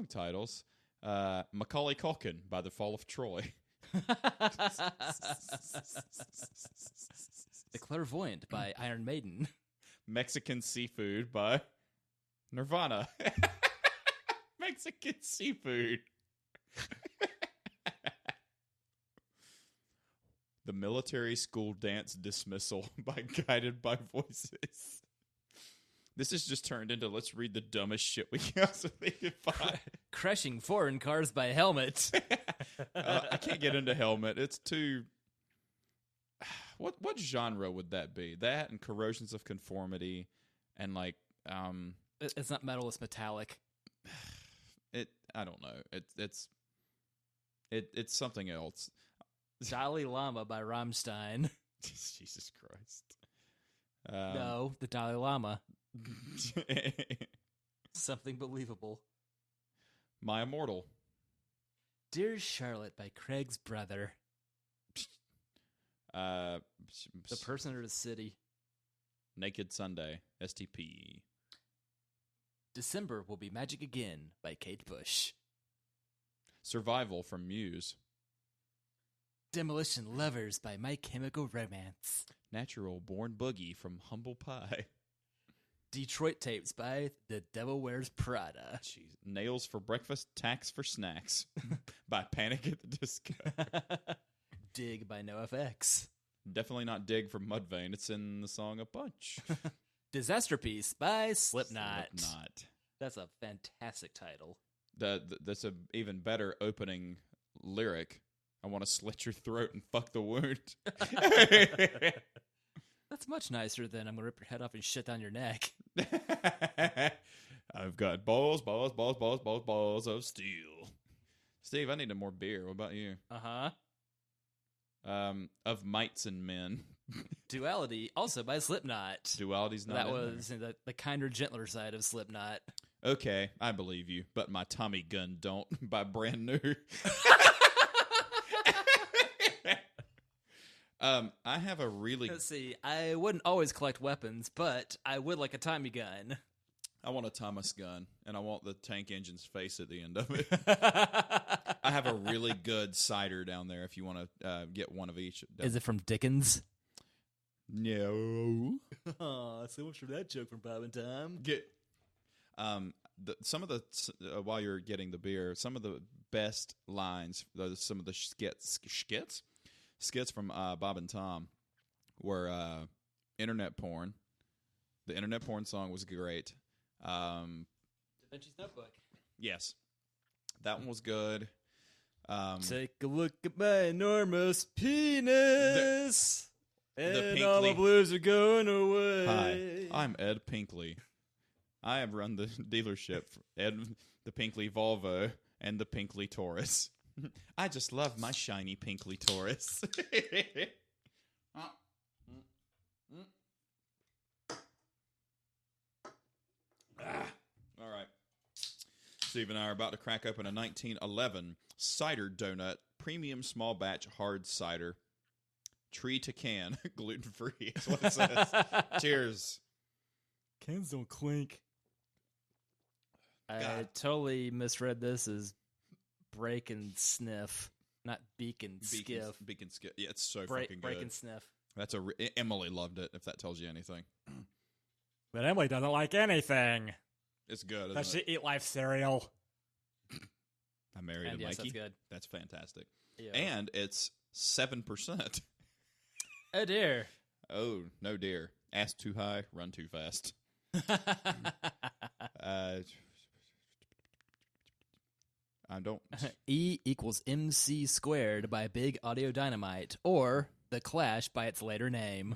S1: titles, Macaulay Culkin by The Fall of Troy.
S2: The Clairvoyant by Iron Maiden.
S1: Mexican Seafood by Nirvana. Mexican Seafood. The Military School Dance Dismissal by Guided by Voices. This has just turned into let's read the dumbest shit we can find.
S2: Crushing Foreign Cars by Helmet.
S1: I can't get into Helmet. It's too... What genre would that be? That and Corrosions of Conformity and like...
S2: It's not metal, it's metallic.
S1: I don't know. It's something else.
S2: Dalai Lama by Rammstein.
S1: Jesus Christ.
S2: No, the Dalai Lama. Something believable.
S1: My Immortal.
S2: Dear Charlotte by Craig's Brother. The Person or the City.
S1: Naked Sunday. STP.
S2: December Will Be Magic Again by Kate Bush.
S1: Survival from Muse.
S2: Demolition Lovers by My Chemical Romance.
S1: Natural Born Boogie from Humble Pie.
S2: Detroit Tapes by The Devil Wears Prada.
S1: Jeez. Nails for Breakfast, Tax for Snacks by Panic at the Disco.
S2: Dig by NoFX.
S1: Definitely not Dig from Mudvayne. It's in the song A Bunch.
S2: Disaster Piece by Slipknot.
S1: That's
S2: a fantastic title.
S1: That's an even better opening lyric. I want to slit your throat and fuck the wound.
S2: That's much nicer than I'm going to rip your head off and shit down your neck.
S1: I've got balls of steel. Steve, I need more beer. What about you?
S2: Uh-huh.
S1: Of Mites and Men.
S2: Duality, also by Slipknot.
S1: Duality's not
S2: That
S1: in
S2: was the kinder, gentler side of Slipknot.
S1: there. Okay, I believe you, but my Tommy Gun don't by Brand New. I have a really...
S2: Let's see, I wouldn't always collect weapons, but I would like a Tommy gun.
S1: I want a Thomas gun, and I want the tank engine's face at the end of it. I have a really good cider down there if you want to get one of each.
S2: Is it from Dickens?
S1: No.
S2: Oh, so much for that joke from Bob and Tom.
S1: Some of the while you're getting the beer, some of the best lines, some of the skits from Bob and Tom were internet porn. The internet porn song was great.
S2: Da Vinci's Notebook.
S1: Yes, that one was good.
S2: Take a look at my enormous penis, and all the blues are going away.
S1: Hi, I'm Ed Pinkley. I have run the dealership for Ed the Pinkley Volvo and the Pinkley Taurus. I just love my shiny Pinkley Taurus. All right. Steve and I are about to crack open a 1911 cider donut, premium small batch hard cider, tree to can, gluten free. That's what it says. Cheers.
S2: Cans don't clink. I totally misread this as break and sniff, not beak and skiff.
S1: Beak and skiff. Yeah, it's so
S2: Break,
S1: fucking
S2: break
S1: good.
S2: and sniff.
S1: That's Emily loved it. If that tells you anything,
S4: But Emily doesn't like anything.
S1: it's good.
S4: Does she
S1: Isn't it?
S4: eat life cereal?
S1: I married
S2: And
S1: a
S2: yes,
S1: Mikey.
S2: that's good.
S1: That's fantastic.
S2: Yeah.
S1: And it's 7%.
S2: Oh dear.
S1: Oh no, dear. Ass too high, run too fast. I don't.
S2: E equals MC squared by Big Audio Dynamite, or The Clash by its later name.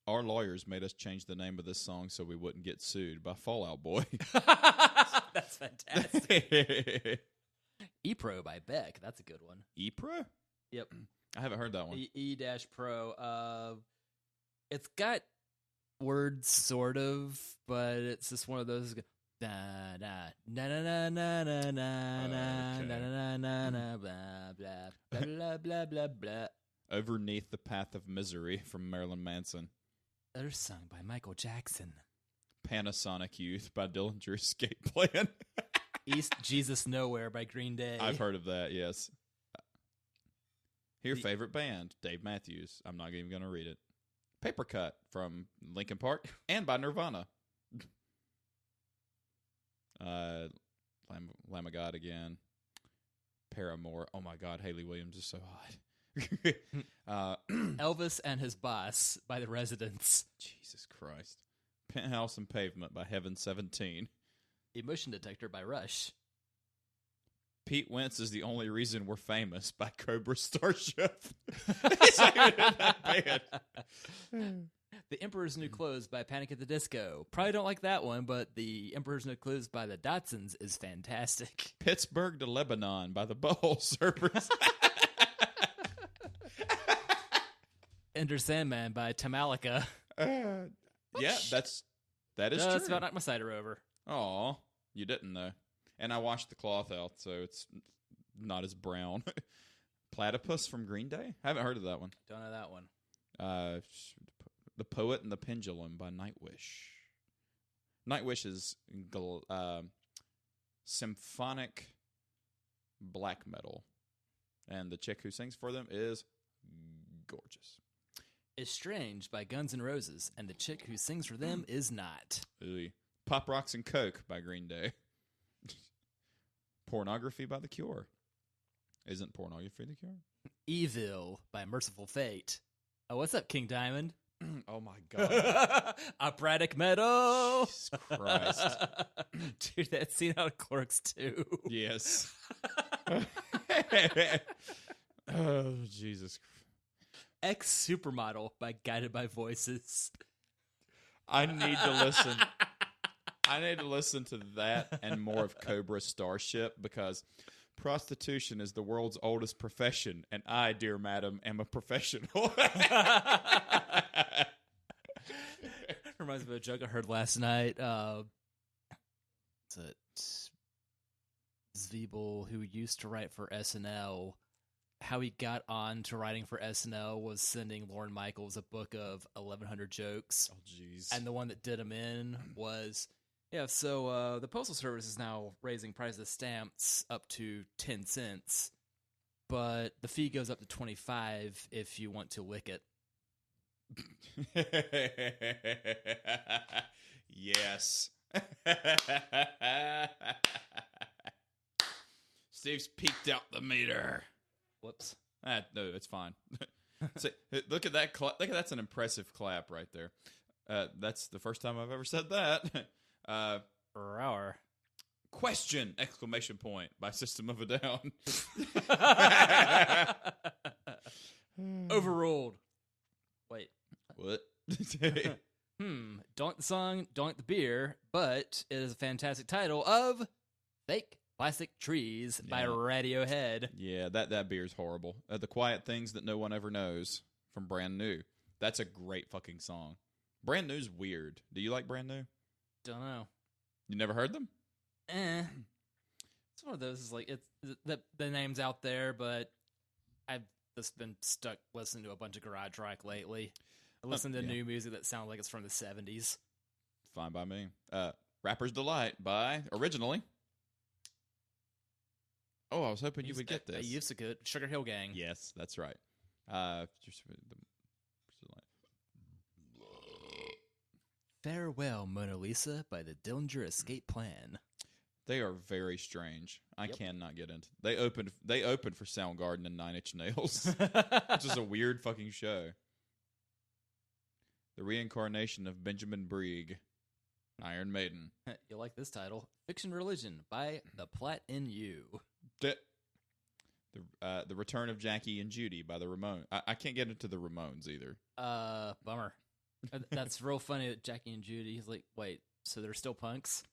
S1: Our lawyers made us change the name of this song so we wouldn't get sued by Fallout Boy.
S2: That's fantastic. E-Pro by Beck. That's a good one.
S1: E-Pro?
S2: Yep.
S1: I haven't heard that one.
S2: E-Pro. It's got words, sort of, but it's just one of those... Da da na na na na na na na na na na blah blah blah blah blah blah.
S1: Overneath the Path of Misery from Marilyn Manson.
S2: They're sung by Michael Jackson.
S1: Panasonic Youth by Dillinger Escape Plan.
S2: East Jesus Nowhere by Green Day.
S1: I've heard of that, yes. Your favorite band, Dave Matthews. I'm not even going to read it. Paper Cut from Linkin Park and by Nirvana. Lamb of God again. Paramore. Oh my God, Hayley Williams is so hot.
S2: Elvis and His Boss by The Residents.
S1: Jesus Christ. Penthouse and Pavement by Heaven 17.
S2: Emotion Detector by Rush.
S1: Pete Wentz is the only reason we're famous by Cobra Starship. He's not even in that band.
S2: The Emperor's New Clothes by Panic at the Disco. Probably don't like that one, but The Emperor's New Clothes by the Datsuns is fantastic.
S1: Pittsburgh to Lebanon by the Butthole Surfers.
S2: Enter Sandman by Tamalica.
S1: Yeah, that is true.
S2: That's about knocked my cider over.
S1: Aw, you didn't though. And I washed the cloth out, so it's not as brown. Platypus from Green Day? I haven't heard of that one.
S2: Don't know that one.
S1: The Poet and the Pendulum by Nightwish. Nightwish is symphonic black metal. And the chick who sings for them is gorgeous.
S2: Estranged by Guns N' Roses, and the chick who sings for them is not.
S1: Ooh. Pop Rocks and Coke by Green Day. Pornography by The Cure. Isn't pornography The Cure?
S2: Evil by Merciful Fate. Oh, what's up, King Diamond?
S1: Oh my God.
S2: Operatic metal.
S1: Jesus Christ.
S2: Dude, that scene out of Clerks 2.
S1: Yes. Oh, Jesus.
S2: Ex Supermodel by Guided by Voices.
S1: I need to listen. I need to listen to that and more of Cobra Starship because Prostitution is the world's oldest profession, and I, dear madam, am a professional.
S2: Reminds me of a joke I heard last night. It's Zwiebel, who used to write for SNL, how he got on to writing for SNL was sending Lorne Michaels a book of 1,100 jokes.
S1: Oh, jeez.
S2: And the one that did him in was, so the Postal Service is now raising prices of stamps up to 10 cents, but the fee goes up to 25 if you want to lick it.
S1: Yes. Steve's peeked out the meter.
S2: Whoops.
S1: No, it's fine. So, look at that. That's an impressive clap right there. That's the first time I've ever said that.
S2: Per hour.
S1: Question! Exclamation point by System of a Down.
S2: Overruled. Wait.
S1: What?
S2: Don't the song, don't the beer, but it is a fantastic title of Fake Plastic Trees by Radiohead.
S1: Yeah, that beer's horrible. The Quiet Things That No One Ever Knows from Brand New. That's a great fucking song. Brand New's weird. Do you like Brand New?
S2: Don't know.
S1: You never heard them?
S2: It's one of those, is like, it's the name's out there, but I've just been stuck listening to a bunch of garage rock lately. I listen to new music that sounds like it's from the 70s.
S1: Fine by me. Rapper's Delight by, originally. Oh, I was hoping you would get this.
S2: I used to get Sugar Hill Gang.
S1: Yes, that's right.
S2: Farewell, Mona Lisa by the Dillinger Escape Plan.
S1: They are very strange. I cannot get into. They opened for Soundgarden and Nine Inch Nails, which is a weird fucking show. The Reincarnation of Benjamin Brieg, Iron Maiden.
S2: You'll like this title: Fiction Religion by The Platt in You.
S1: The Return of Jackie and Judy by the Ramones. I can't get into the Ramones either.
S2: Bummer. That's real funny that Jackie and Judy. He's like, wait, so they're still punks?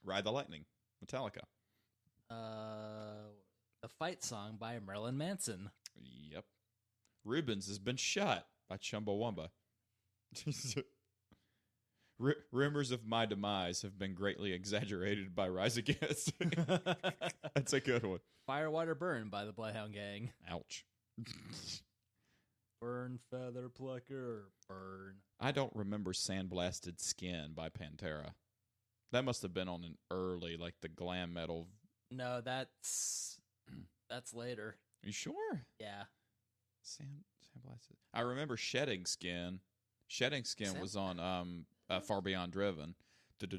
S1: Ride the Lightning, Metallica.
S2: The Fight Song by Marilyn Manson.
S1: Yep. Rubens Has Been Shot by Chumbawamba. Rumors of my demise have been greatly exaggerated by Rise Against. That's a good one.
S2: Firewater Burn by the Bloodhound Gang.
S1: Ouch.
S2: Burn, Feather Plucker, burn.
S1: I don't remember Sandblasted Skin by Pantera. That must have been on an early, like the glam metal.
S2: No, that's later.
S1: Are you sure?
S2: Yeah.
S1: Sandblasted. I remember Shedding Skin. Shedding Skin was on Far Beyond Driven.
S2: Okay,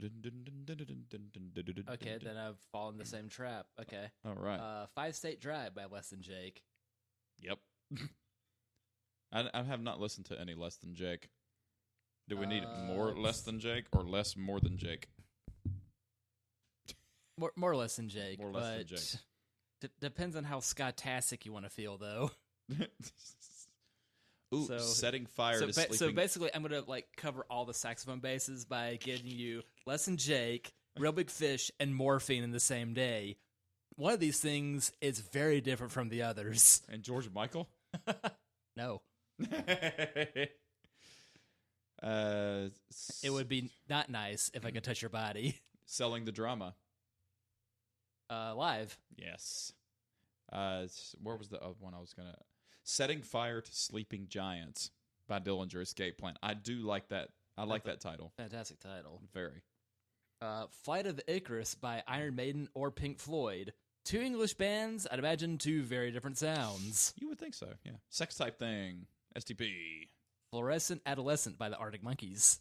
S2: then I've fallen the same trap. Okay.
S1: All right.
S2: 5 State Drive by Less Than Jake.
S1: Yep. I have not listened to any Less Than Jake. Do we need more Less Than Jake or less more than Jake?
S2: More Less Than Jake.
S1: More Less Than Jake.
S2: Depends on how Scott-tastic you want to feel, though.
S1: Ooh, Setting Fire to Sleeping.
S2: So basically, I'm going to cover all the saxophone bases by giving you Less Than Jake, Real Big Fish, and Morphine in the same day. One of these things is very different from the others.
S1: And George Michael?
S2: No.
S1: It
S2: would be not nice if I could touch your body.
S1: Selling the Drama.
S2: Live.
S1: Yes. Where was the other one I was going to... Setting Fire to Sleeping Giants by Dillinger Escape Plan. I do like that. I like that title.
S2: Fantastic title.
S1: Very.
S2: Flight of the Icarus by Iron Maiden or Pink Floyd. 2 English bands, I'd imagine 2 very different sounds.
S1: You would think so, yeah. Sex Type Thing, STP.
S2: Fluorescent Adolescent by the Arctic Monkeys.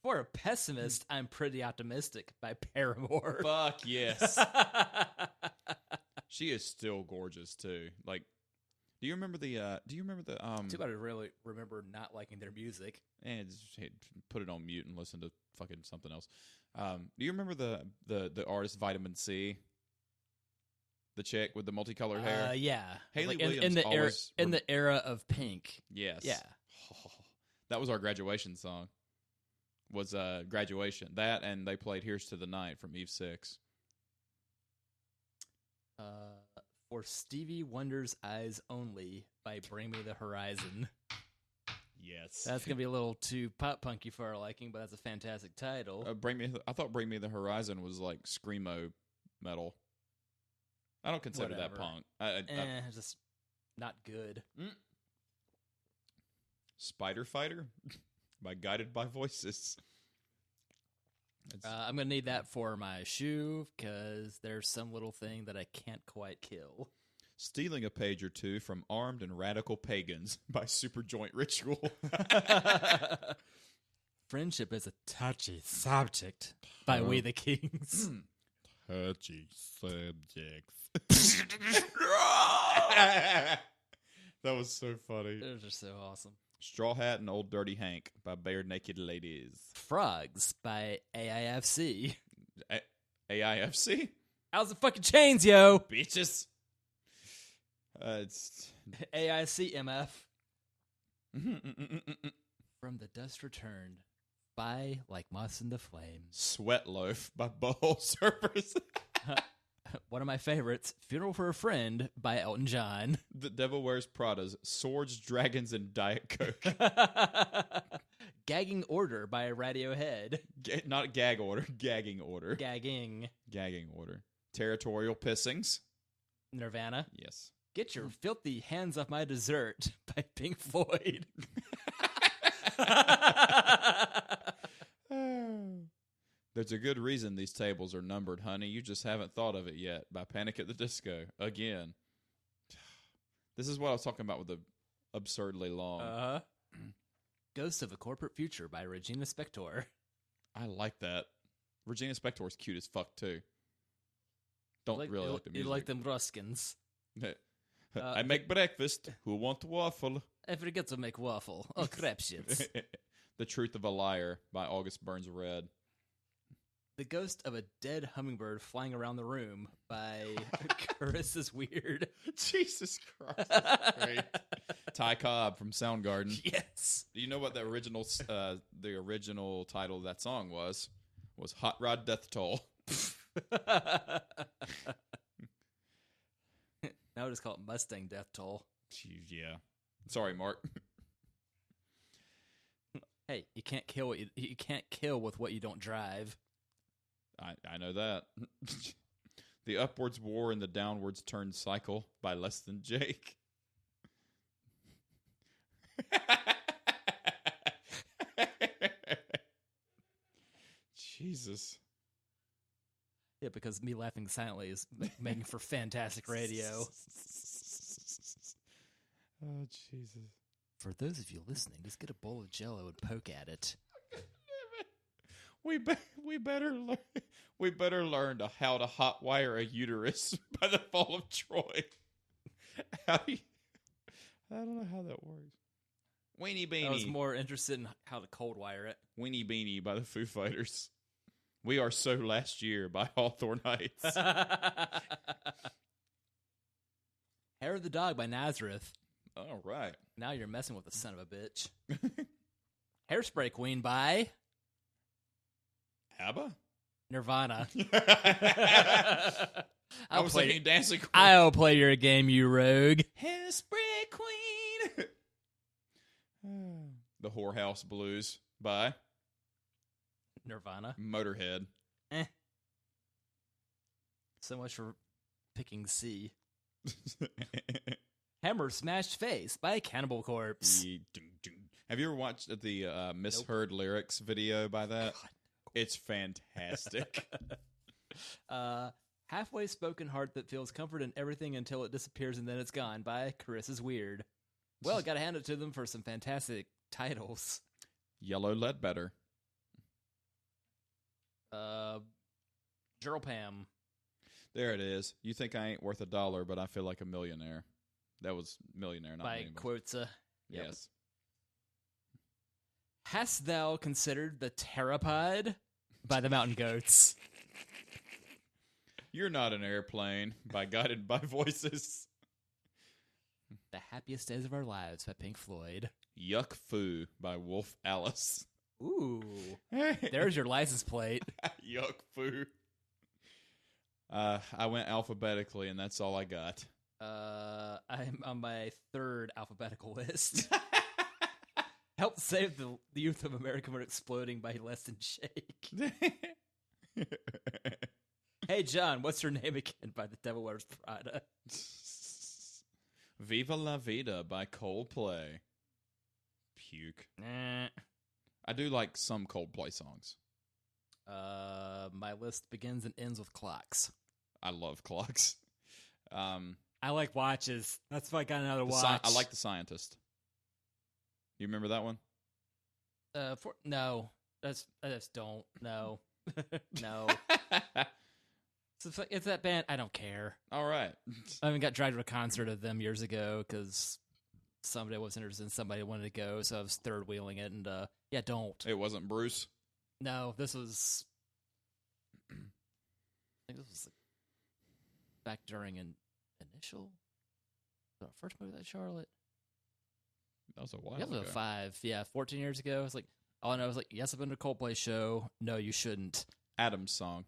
S2: For a pessimist, I'm Pretty Optimistic by Paramore.
S1: Fuck yes. She is still gorgeous too. Like, do you remember the
S2: Too bad I really remember not liking their music.
S1: And put it on mute and listen to fucking something else. Do you remember the artist Vitamin C? The chick with the multicolored hair?
S2: Yeah.
S1: Haley
S2: Williams in the era of Pink.
S1: Yes.
S2: Yeah.
S1: That was our graduation song. Was Graduation. That, and they played Here's to the Night from Eve 6.
S2: For Stevie Wonder's Eyes Only by Bring Me the Horizon.
S1: Yes.
S2: That's going to be a little too pop-punky for our liking, but that's a fantastic title.
S1: I thought Bring Me the Horizon was like screamo metal. I don't consider
S2: Whatever.
S1: that punk.
S2: Just not good.
S1: Spider Fighter by Guided by Voices.
S2: I'm going to need that for my shoe because there's some little thing that I can't quite kill.
S1: Stealing a page or two from Armed and Radical Pagans by Superjoint Ritual.
S2: Friendship is a touchy subject by We the Kings.
S1: Touchy subjects. That was so funny.
S2: Those are so awesome.
S1: Straw Hat and Old Dirty Hank by Bare Naked Ladies.
S2: Frogs by AIFC.
S1: AIFC?
S2: How's the fucking chains, yo?
S1: Bitches. It's
S2: AICMF. From the Dust Returned by Like Moths in the Flame.
S1: Sweat Loaf by Butthole Surfers.
S2: One of my favorites, Funeral for a Friend by Elton John.
S1: The Devil Wears Prada's Swords, Dragons, and Diet Coke.
S2: Gagging Order by Radiohead.
S1: Not gag order, gagging order.
S2: Gagging.
S1: Gagging order. Territorial Pissings.
S2: Nirvana.
S1: Yes.
S2: Get your filthy hands off my dessert by Pink Floyd.
S1: There's a good reason these tables are numbered, honey. You just haven't thought of it yet. By Panic at the Disco. Again. This is what I was talking about with the absurdly long.
S2: Ghost of a Corporate Future by Regina Spektor.
S1: I like that. Regina Spektor's cute as fuck, too. Don't really like the music.
S2: You like them Ruskins.
S1: I make breakfast. Who want waffle?
S2: I forget to make waffle. Oh, crap shits.
S1: The Truth of a Liar by August Burns Red.
S2: The Ghost of a Dead Hummingbird Flying Around the Room by Chris Weird.
S1: Jesus Christ. That's great. Ty Cobb from Soundgarden.
S2: Yes.
S1: Do you know what the original title of that song was? Was Hot Rod Death Toll.
S2: Now just call it Mustang Death Toll.
S1: Jeez, yeah. Sorry, Mark.
S2: Hey, you can't kill you can't kill with what you don't drive.
S1: I know that. The Upwards War and the Downwards Turn Cycle by Less Than Jake. Jesus.
S2: Yeah, because me laughing silently is making for fantastic radio.
S1: Oh, Jesus.
S2: For those of you listening, just get a bowl of Jell-O and poke at it.
S1: We better learn how to hotwire a uterus by the Fall of Troy. I don't know how that works. Weenie Beanie.
S2: I was more interested in how to cold wire it.
S1: Weenie Beanie by the Foo Fighters. We Are So Last Year by Hawthorne Heights.
S2: Hair of the Dog by Nazareth.
S1: All right.
S2: Now you're messing with the son of a bitch. Hairspray Queen by
S1: ABBA?
S2: Nirvana.
S1: I was thinking Dancing Queen.
S2: I'll play your game, you rogue.
S1: Hairspray Queen. The Whorehouse Blues by
S2: Nirvana.
S1: Motorhead.
S2: So much for picking C. Hammer Smashed Face by Cannibal Corpse.
S1: Have you ever watched the misheard lyrics video by that? God. It's fantastic.
S2: Halfway Spoken Heart That Feels Comfort in Everything Until It Disappears and Then It's Gone by Carissa's Weird. Well, gotta hand it to them for some fantastic titles.
S1: Yellow Ledbetter.
S2: Gerald Pam.
S1: There it is. You think I ain't worth $1, but I feel like a millionaire. That was Millionaire, not
S2: by
S1: Millionaire.
S2: Quotza. Yep.
S1: Yes.
S2: Hast Thou Considered the Pteropod by the Mountain Goats.
S1: You're Not an Airplane by Guided by Voices.
S2: The Happiest Days of Our Lives by Pink Floyd.
S1: Yuck Foo by Wolf Alice.
S2: Ooh. There's your license plate.
S1: Yuck Foo. I went alphabetically, and that's all I got.
S2: I'm on my third alphabetical list. Help save the youth of America from exploding by less than Shake. Hey, John, what's your name again by the Devil Wears Prada?
S1: Viva La Vida by Coldplay. Puke. I do like some Coldplay songs.
S2: My list begins and ends with clocks.
S1: I love clocks.
S4: I like watches. That's why I got another watch.
S1: I like The Scientist. You remember that one?
S2: No. I just don't. No. No. It's that band. I don't care.
S1: All right.
S2: I even got dragged to a concert of them years ago because somebody was interested in somebody wanted to go, so I was third wheeling it. And yeah, don't.
S1: It wasn't Bruce.
S2: No, this was. I think this was back during an initial. The first movie that Charlotte.
S1: That was a while
S2: That was
S1: ago.
S2: 5. Yeah, 14 years ago. I was like, all I know was like, yes, I've been to a Coldplay show. No, you shouldn't.
S1: Adam's song.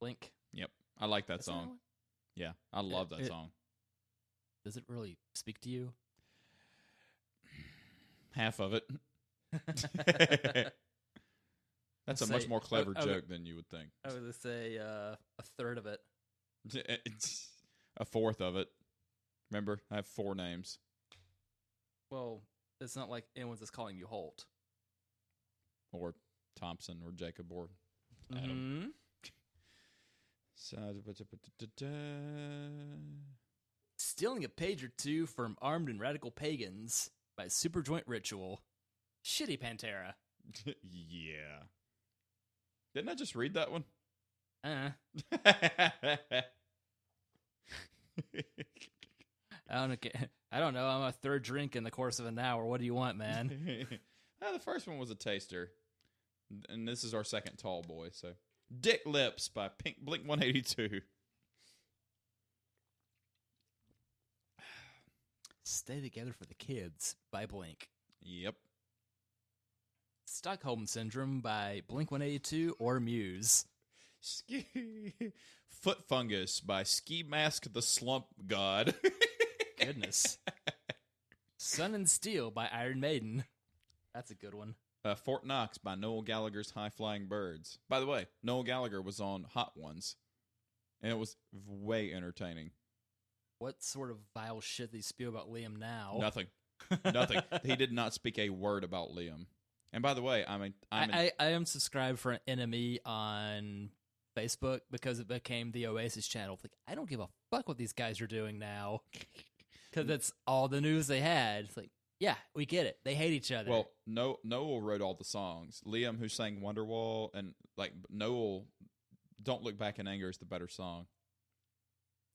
S2: Blink.
S1: Yep. I like that
S2: Is
S1: song.
S2: one?
S1: Yeah, I love that song.
S2: Does it really speak to you?
S1: Half of it. That's a much more clever joke than you would think.
S2: I was going to say a third of it.
S1: A fourth of it. Remember, I have 4 names.
S2: Well, it's not like anyone's just calling you Holt.
S1: Or Thompson or Jacob or Adam.
S2: Stealing a page or two from Armed and Radical Pagans by Superjoint Ritual. Shitty Pantera.
S1: Yeah. Didn't I just read that one?
S2: I don't know. I'm a third drink in the course of an hour. What do you want, man?
S1: The first one was a taster. And this is our second tall boy, so. Dick Lips by Blink 182.
S2: Stay Together for the Kids by Blink.
S1: Yep.
S2: Stockholm Syndrome by Blink 182 or Muse.
S1: Foot Fungus by Ski Mask the Slump God.
S2: Goodness. Sun and Steel by Iron Maiden. That's a good one.
S1: Fort Knox by Noel Gallagher's High Flying Birds. By the way, Noel Gallagher was on Hot Ones, and it was way entertaining.
S2: What sort of vile shit they spew about Liam now?
S1: Nothing. Nothing. He did not speak a word about Liam. And by the way,
S2: I am subscribed for an enemy on Facebook because it became the Oasis channel. Like, I don't give a fuck what these guys are doing now. Because that's all the news they had. It's like, yeah, we get it. They hate each other.
S1: Well, Noel wrote all the songs. Liam, who sang Wonderwall, and like Noel, Don't Look Back in Anger is the better song.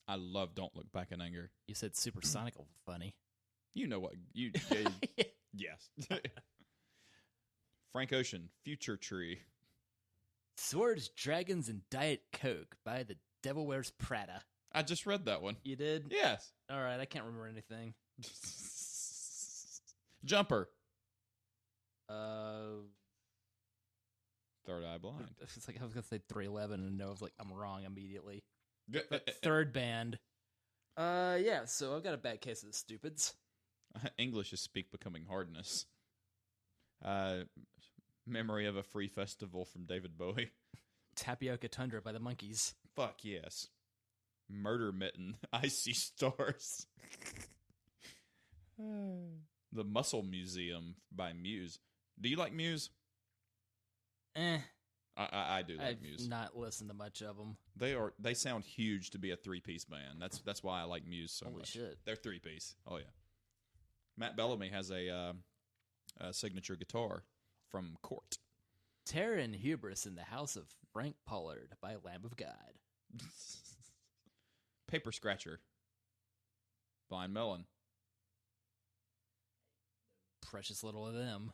S1: I love Don't Look Back in Anger.
S2: You said Supersonic funny.
S1: You know what? Yes. Frank Ocean, Future Tree.
S2: Swords, Dragons, and Diet Coke by The Devil Wears Prada.
S1: I just read that one.
S2: You did?
S1: Yes.
S2: All right, I can't remember anything.
S1: Jumper. Third Eye Blind.
S2: It's like I was gonna say 311, and I was like, I'm wrong immediately. But third band. Yeah. So I've got a bad case of the stupids.
S1: English is speak becoming hardness. Memory of a Free Festival from David Bowie.
S2: Tapioca Tundra by the Monkees.
S1: Fuck yes. Murder Mitten, Icy Stars. The Muscle Museum by Muse. Do you like Muse? I do like Muse.
S2: I've not listened to much of them.
S1: They sound huge to be a 3-piece band. That's why I like Muse so
S2: Holy
S1: much.
S2: Shit.
S1: They're 3-piece. Oh yeah. Matt Bellamy has a signature guitar from Court.
S2: Terror and Hubris in the House of Frank Pollard by Lamb of God.
S1: Paper Scratcher. Blind Melon.
S2: Precious little of them.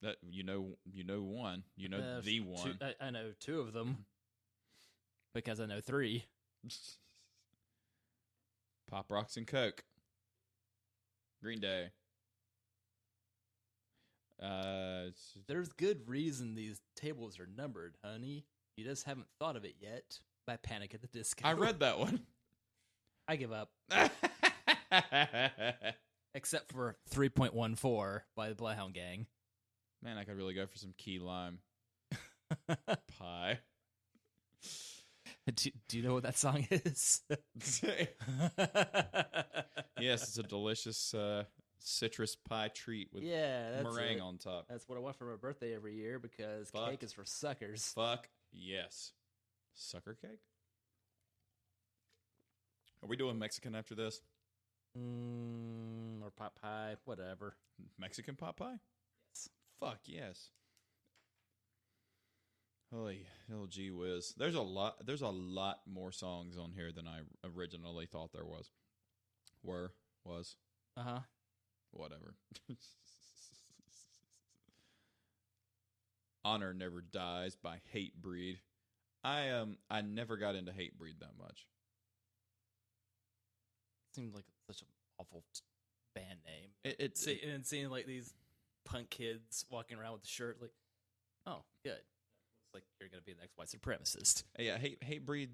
S1: That you know one. You know the one.
S2: I know 2 of them because I know 3.
S1: Pop Rocks and Coke. Green Day.
S2: There's good reason these tables are numbered, honey. You just haven't thought of it yet. by Panic at the Disco.
S1: I read that one.
S2: I give up. Except for 3.14 by the Bloodhound Gang.
S1: Man, I could really go for some key lime pie.
S2: Do you know what that song is?
S1: Yes, it's a delicious citrus pie treat with
S2: that's
S1: meringue
S2: it.
S1: on top.
S2: That's what I want for my birthday every year because
S1: Fuck.
S2: cake is for suckers.
S1: Fuck yes. Sucker cake? Are we doing Mexican after this?
S2: Or pot pie, whatever.
S1: Mexican pot pie?
S2: Yes.
S1: Fuck yes. Holy hell, gee whiz! There's a lot more songs on here than I originally thought there was. Was whatever. Honor Never Dies by Hatebreed. I never got into Hatebreed that much.
S2: Seems like such an awful band name.
S1: It's
S2: seeing like these punk kids walking around with the shirt, like, oh, good. Looks like you're gonna be the next white supremacist.
S1: yeah. Hatebreed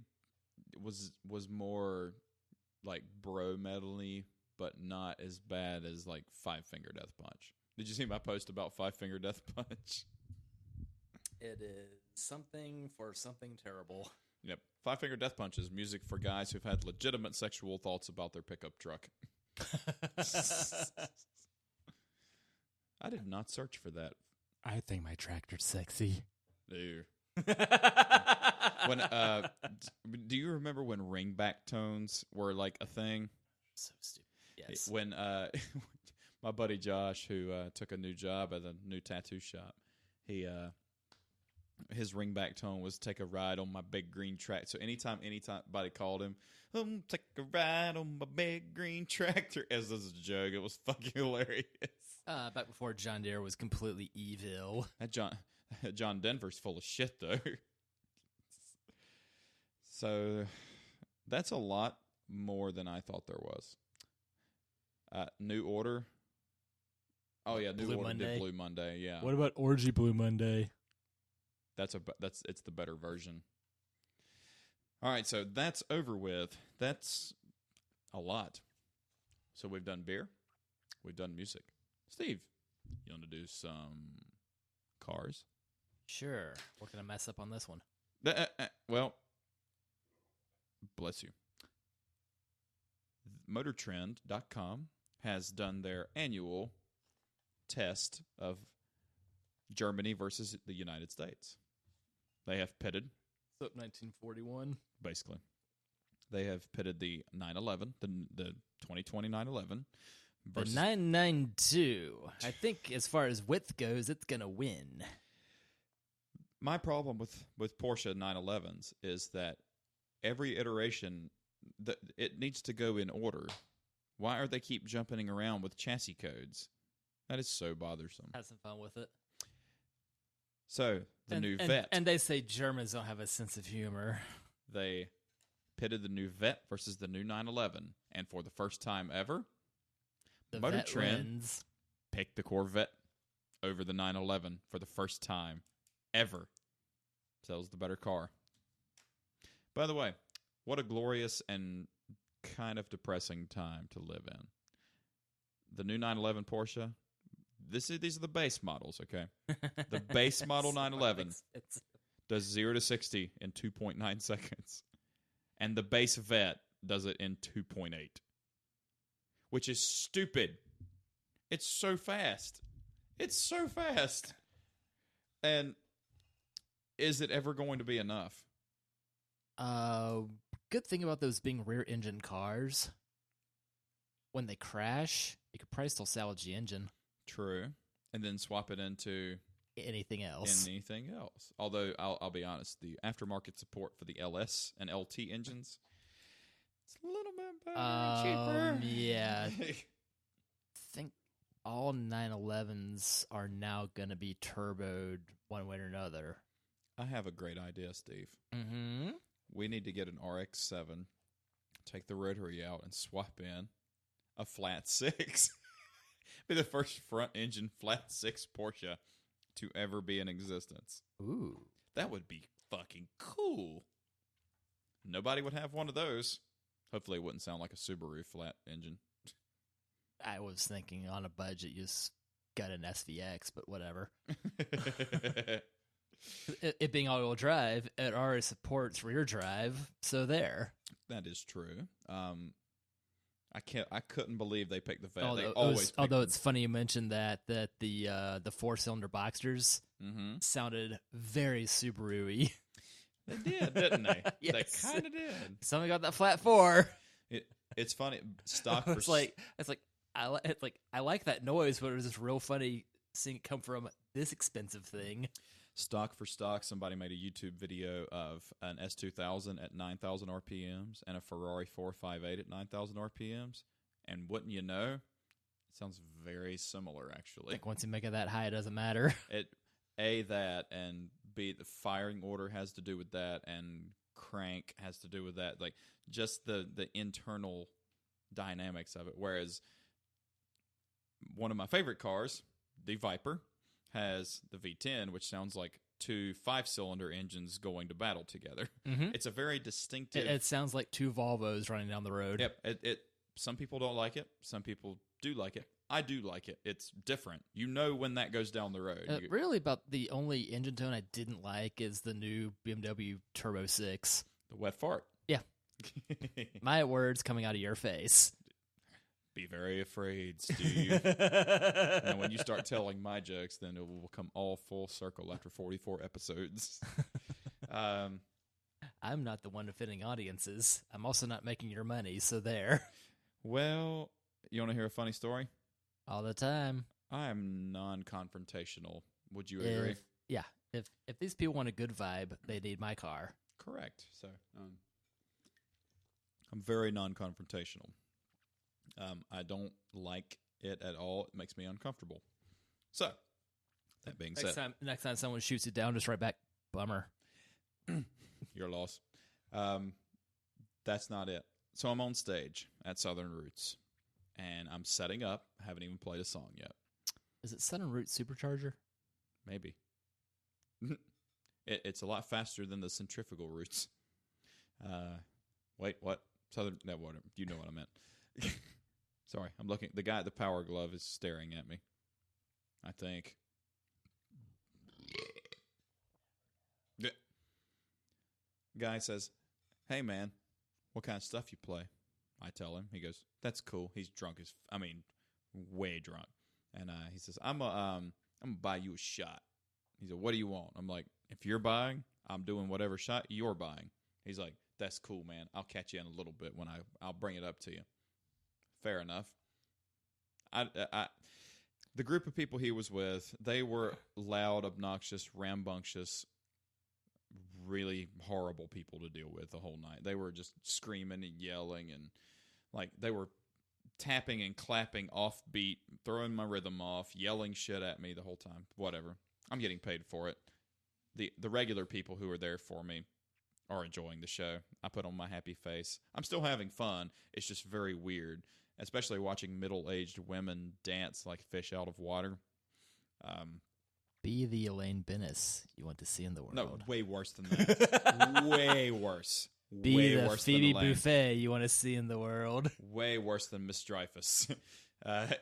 S1: was more like bro metal-y, but not as bad as like Five Finger Death Punch. Did you see my post about Five Finger Death Punch?
S2: It is something for something terrible.
S1: Yep. Five Finger Death Punch is music for guys who've had legitimate sexual thoughts about their pickup truck. I did not search for that.
S4: I think my tractor's sexy.
S1: Ew. When do you remember when ringback tones were like a thing?
S2: So stupid. Yes.
S1: When my buddy Josh, who took a new job at a new tattoo shop, his ringback tone was "Take a ride on my big green tractor." So anytime anybody called him, "Take a ride on my big green tractor," as a joke, it was fucking hilarious.
S2: Back before John Deere was completely evil.
S1: That John Denver's full of shit, though. So that's a lot more than I thought there was. New Order. Oh yeah, New
S2: Blue
S1: Order
S2: Monday.
S1: did Blue Monday. Yeah,
S4: What about Orgy Blue Monday?
S1: it's the better version. All right, so that's over with. That's a lot. So we've done beer, we've done music. Steve, you want to do some cars?
S2: Sure. We're going to mess up on this one.
S1: Well, bless you. MotorTrend.com has done their annual test of Germany versus the United States. They have pitted,
S2: So 1941.
S1: basically. They have pitted the 911, the 2020 911.
S2: The 992. I think as far as width goes, it's going to win.
S1: My problem with Porsche 911s is that every iteration, it needs to go in order. Why are they keep jumping around with chassis codes? That is so bothersome.
S2: Have some fun with it.
S1: So, new
S2: and,
S1: Vet.
S2: And they say Germans don't have a sense of humor.
S1: They pitted the new Vet versus the new 911. And for the first time ever,
S2: The
S1: Motor
S2: Vet
S1: Trend
S2: wins.
S1: picked the Corvette over the 911 for the first time ever. So it was the better car. By the way, what a glorious and kind of depressing time to live in. The new 911 Porsche, these are the base models, okay? The base model 911 does 0 to 60 in 2.9 seconds. And the base Vet does it in 2.8. Which is stupid. It's so fast. It's so fast. And is it ever going to be enough?
S2: Good thing about those being rear-engine cars, when they crash, you could probably still salvage the engine.
S1: True. And then swap it into
S2: Anything else.
S1: anything else. Although, I'll be honest, the aftermarket support for the LS and LT engines, it's a little bit better and cheaper.
S2: Yeah. I think all 911s are now going to be turboed one way or another.
S1: I have a great idea, Steve.
S2: Mm-hmm.
S1: We need to get an RX-7, take the rotary out, and swap in a flat 6. Be the first front-engine flat 6 Porsche to ever be in existence.
S2: Ooh.
S1: That would be fucking cool. nobody would have one of those. Hopefully it wouldn't sound like a Subaru flat engine.
S2: I was thinking on a budget, you just got an SVX, but whatever. It being all-wheel drive, it already supports rear drive, so there.
S1: That is true. I couldn't believe they picked the vet.
S2: Although it's funny you mentioned that the 4-cylinder Boxsters sounded very Subaru-y.
S1: They did, didn't they?
S2: Yes.
S1: They kind of did.
S2: Somebody got that flat 4.
S1: It's funny. Stock for
S2: I like that noise, but it was just real funny seeing it come from this expensive thing.
S1: Stock for stock, somebody made a YouTube video of an S2000 at 9,000 RPMs and a Ferrari 458 at 9,000 RPMs. And wouldn't you know, it sounds very similar, actually.
S2: Like once you make it that high, it doesn't matter.
S1: That, and B, the firing order has to do with that, and crank has to do with that. Like, just the internal dynamics of it. Whereas one of my favorite cars, the Viper, has the V10, which sounds like 2 5-cylinder engines going to battle together.
S2: Mm-hmm.
S1: It's a very distinctive...
S2: It sounds like 2 Volvos running down the road.
S1: Yep. Some people don't like it. Some people do like it. I do like it. It's different. You know when that goes down the road.
S2: Really, about the only engine tone I didn't like is the new BMW Turbo 6.
S1: The wet fart.
S2: Yeah. My words coming out of your face.
S1: Be very afraid, Steve. And when you start telling my jokes, then it will come all full circle after 44 episodes.
S2: I'm not the one defending audiences. I'm also not making your money, so there.
S1: Well, you want to hear a funny story?
S2: All the time.
S1: I am non-confrontational. Would you agree?
S2: Yeah. If these people want a good vibe, they need my car.
S1: Correct. So I'm very non-confrontational. I don't like it at all. It makes me uncomfortable. So, that being said.
S2: Next time someone shoots you down, just write back, bummer.
S1: Your loss. That's not it. So I'm on stage at Southern Roots, and I'm setting up. I haven't even played a song yet.
S2: Is it Southern Roots Supercharger?
S1: Maybe. It's a lot faster than the centrifugal roots. Wait, what? Southern? No, whatever. You know what I meant. Sorry, I'm looking. The guy at the Power Glove is staring at me, I think. Yeah. Guy says, "Hey, man, what kind of stuff you play?" I tell him. He goes, "That's cool." He's drunk way drunk. And he says, I'm gonna buy you a shot." He said, "What do you want?" I'm like, "If you're buying, I'm doing whatever shot you're buying." He's like, "That's cool, man. I'll catch you in a little bit when I'll bring it up to you." Fair enough. The group of people he was with, they were loud, obnoxious, rambunctious, really horrible people to deal with the whole night. They were just screaming and yelling, and like they were tapping and clapping off beat, throwing my rhythm off, yelling shit at me the whole time. Whatever. I'm getting paid for it. The regular people who are there for me are enjoying the show. I put on my happy face. I'm still having fun. It's just very weird, especially watching middle-aged women dance like fish out of water.
S2: Be the Elaine Bennis you want to see in the world.
S1: No, way worse than that. Way worse.
S2: Be
S1: way
S2: the
S1: worse
S2: Phoebe
S1: than Elaine.
S2: Buffet you want to see in the world.
S1: Way worse than Miss Dreyfus.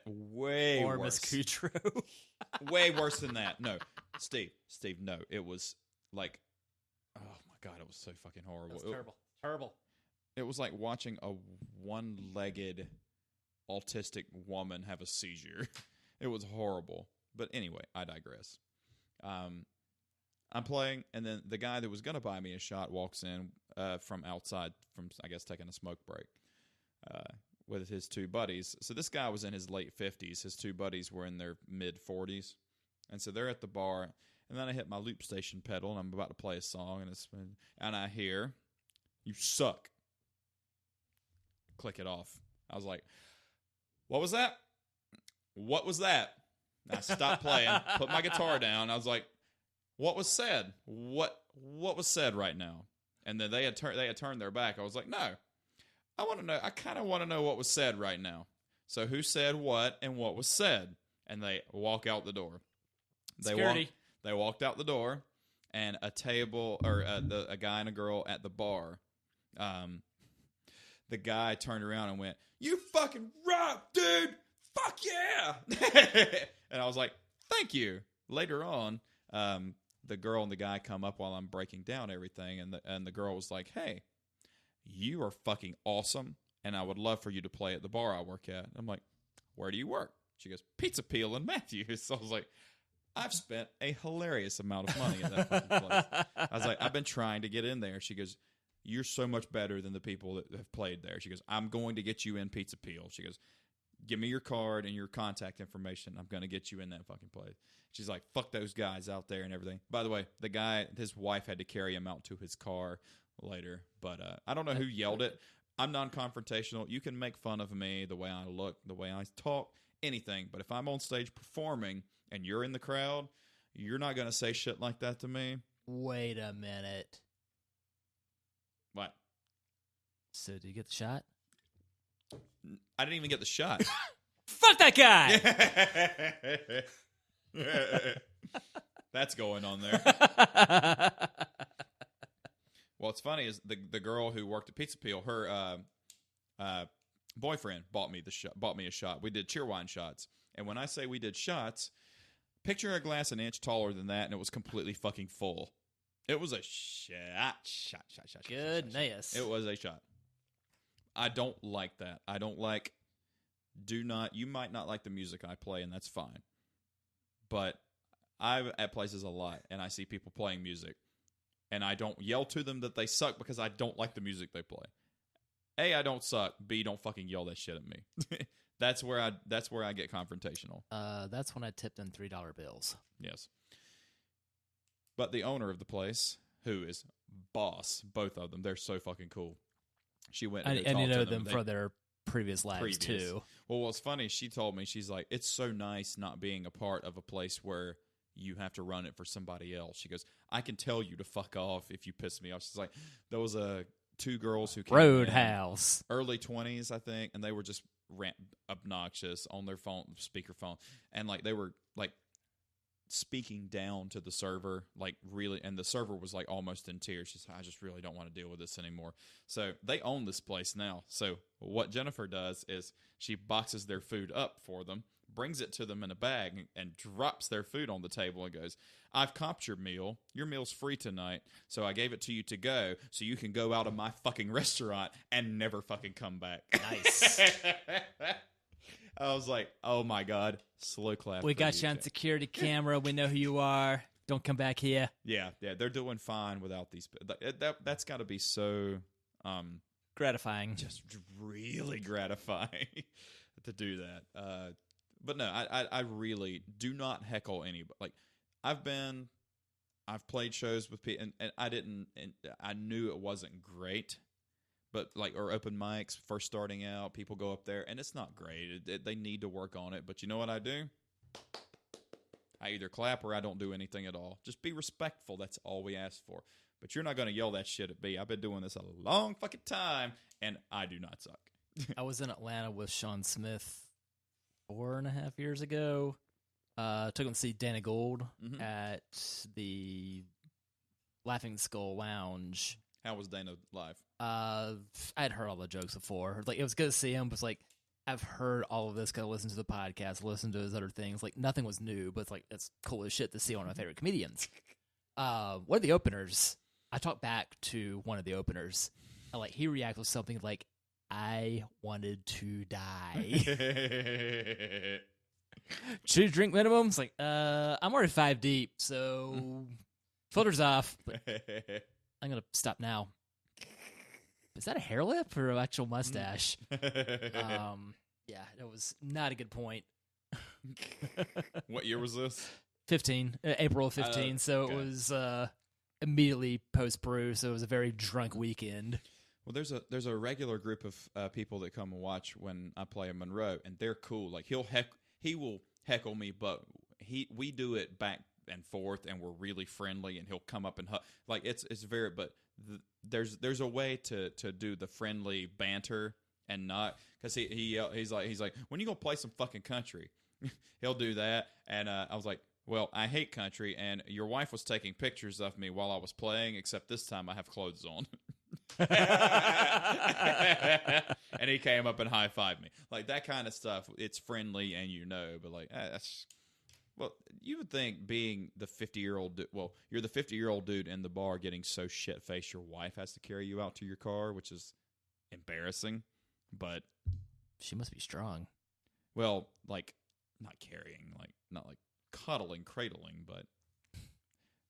S1: Way
S2: or
S1: worse.
S2: Miss Kutro.
S1: Way worse than that. No, Steve, no. It was like, oh my God, it was so fucking horrible.
S2: That's terrible.
S1: It was like watching a one-legged autistic woman have a seizure. It was horrible. But anyway, I digress. I'm playing, and then the guy that was going to buy me a shot walks in from outside, from, I guess, taking a smoke break with his 2 buddies. So this guy was in his late 50s. His 2 buddies were in their mid-40s. And so they're at the bar, and then I hit my loop station pedal, and I'm about to play a song, and I hear, "You suck." Click it off. I was like, "What was that? What was that?" And I stopped playing, put my guitar down. I was like, "What was said? What was said right now?" And then they had turned their back. I was like, "No, I want to know. I kind of want to know what was said right now." So who said what and what was said? And they walk out the door.
S2: Security.
S1: They walked out the door, and a table or a guy and a girl at the bar The guy turned around and went, "You fucking rock, dude! Fuck yeah!" And I was like, "Thank you." Later on, the girl and the guy come up while I'm breaking down everything, and the girl was like, "Hey, you are fucking awesome, and I would love for you to play at the bar I work at." I'm like, "Where do you work?" She goes, "Pizza Peel in Matthews." So I was like, I've spent a hilarious amount of money at that fucking place. I was like, I've been trying to get in there. She goes, "You're so much better than the people that have played there." She goes, "I'm going to get you in Pizza Peel." She goes, "Give me your card and your contact information. I'm going to get you in that fucking place." She's like, "Fuck those guys out there and everything." By the way, the guy, his wife had to carry him out to his car later. But I don't know who yelled it. I'm non-confrontational. You can make fun of me, the way I look, the way I talk, anything. But if I'm on stage performing and you're in the crowd, you're not going to say shit like that to me.
S2: Wait a minute.
S1: What?
S2: So did you get the shot?
S1: I didn't even get the shot.
S4: Fuck that guy!
S1: That's going on there. What's funny is the girl who worked at Pizza Peel, her boyfriend bought me a shot. We did cheerwine shots, and when I say we did shots, picture a glass an inch taller than that, and it was completely fucking full. It was a shot.
S2: Goodness.
S1: It was a shot. I don't like that. I don't like. You might not like the music I play, and that's fine. But I'm at places a lot, and I see people playing music, and I don't yell to them that they suck because I don't like the music they play. A, I don't suck. B, don't fucking yell that shit at me. That's where I get confrontational.
S2: That's when I tipped in $3 bills.
S1: Yes. But the owner of the place, who is boss, both of them, they're so fucking cool. She went and
S2: you know them for their previous lives too.
S1: Well, what's funny, she told me, she's like, "It's so nice not being a part of a place where you have to run it for somebody else." She goes, "I can tell you to fuck off if you piss me off." She's like, there was two girls who came
S2: Roadhouse,
S1: early 20s, I think, and they were just obnoxious on their speakerphone, and like they were like speaking down to the server, like really, and the server was like almost in tears. She's like, "I just really don't want to deal with this anymore." So they own this place now. So what Jennifer does is she boxes their food up for them, brings it to them in a bag, and drops their food on the table and goes, "I've comped your meal. Your meal's free tonight, so I gave it to you to go, so you can go out of my fucking restaurant and never fucking come back."
S2: Nice.
S1: I was like, "Oh my God." Slow clap.
S2: We got you on security camera. We know who you are. Don't come back here.
S1: Yeah, they're doing fine without these. That's got to be so
S2: gratifying.
S1: Just really gratifying to do that. But no, I really do not heckle anybody. Like I've played shows with people, and I knew it wasn't great. But or open mics, first starting out, people go up there, and it's not great. They need to work on it. But you know what I do? I either clap or I don't do anything at all. Just be respectful. That's all we ask for. But you're not going to yell that shit at me. I've been doing this a long fucking time, and I do not suck.
S2: I was in Atlanta with Sean Smith 4.5 years ago. Took him to see Dana Gould at the Laughing Skull Lounge.
S1: How was Dana live?
S2: I'd heard all the jokes before. Like, it was good to see him, but it's like, I've heard all of this because I listened to the podcast, listened to his other things. Like, nothing was new, but it's like, it's cool as shit to see one of my favorite comedians. One of the openers, I talked back to one of the openers, and like, he reacted with something like, "I wanted to die." Should you drink minimum? It's like, I'm already 5 deep, so filter's off. But I'm going to stop now. Is that a hair lip or an actual mustache? Yeah, that was not a good point.
S1: What year was this?
S2: 15, April of 15. So
S1: okay.
S2: It was immediately post-brew, so it was a very drunk weekend.
S1: Well, there's a regular group of people that come and watch when I play in Monroe, and they're cool. Like he will heckle me, but we do it back and forth, and we're really friendly, and he'll come up and like it's very. But there's a way to do the friendly banter and not because he's like, "When you gonna play some fucking country?" He'll do that, and I was like, "Well, I hate country, and your wife was taking pictures of me while I was playing, except this time I have clothes on." And he came up and high-fived me. Like, that kind of stuff, it's friendly and but like, that's... Well, you would think being the 50-year-old... Well, you're the 50-year-old dude in the bar getting so shit-faced your wife has to carry you out to your car, which is embarrassing, but...
S2: She must be strong.
S1: Well, like, not carrying, like, not like cuddling, cradling, but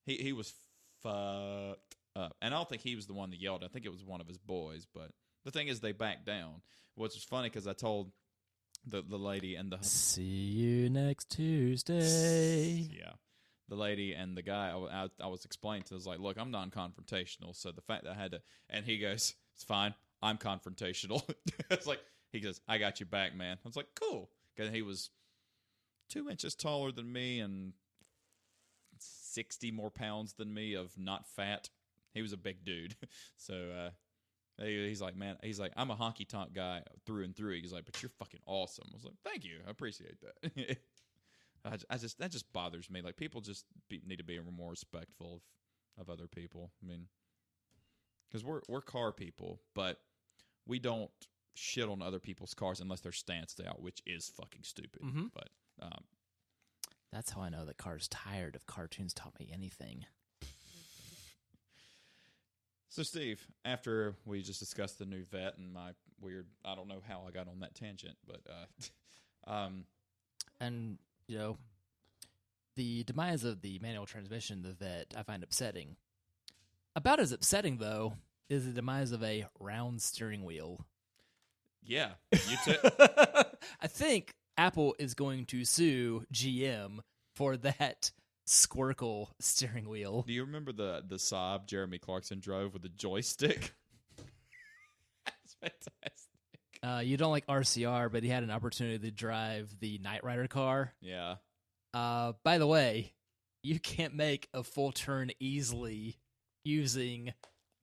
S1: he was fucked up. And I don't think he was the one that yelled. I think it was one of his boys, but the thing is they backed down, which was funny because I told the lady and the...
S2: See you next Tuesday.
S1: Yeah. The lady and the guy, I was explaining to, I was like, look, I'm non-confrontational, so the fact that I had to... And he goes, it's fine, I'm confrontational. It's like, he goes, I got you back, man. I was like, cool. Because he was 2 inches taller than me and 60 more pounds than me of not fat. He was a big dude. So he's like, man, he's like, I'm a honky-tonk guy through and through. He's like, but you're fucking awesome. I was like, thank you. I appreciate that. That just bothers me. Like, people just need to be more respectful of other people. I mean, because we're car people, but we don't shit on other people's cars unless they're stanced out, which is fucking stupid.
S2: Mm-hmm.
S1: But
S2: that's how I know that Car's tired if cartoons taught me anything.
S1: So, Steve, after we just discussed the new vet and my weird, I don't know how I got on that tangent, but
S2: and you know, the demise of the manual transmission, the vet, I find upsetting. About as upsetting, though, is the demise of a round steering wheel.
S1: Yeah, you took.
S2: I think Apple is going to sue GM for that Squircle steering wheel.
S1: Do you remember the Saab Jeremy Clarkson drove with the joystick? That's fantastic.
S2: You don't like RCR, but he had an opportunity to drive the Knight Rider car.
S1: Yeah.
S2: By the way, you can't make a full turn easily using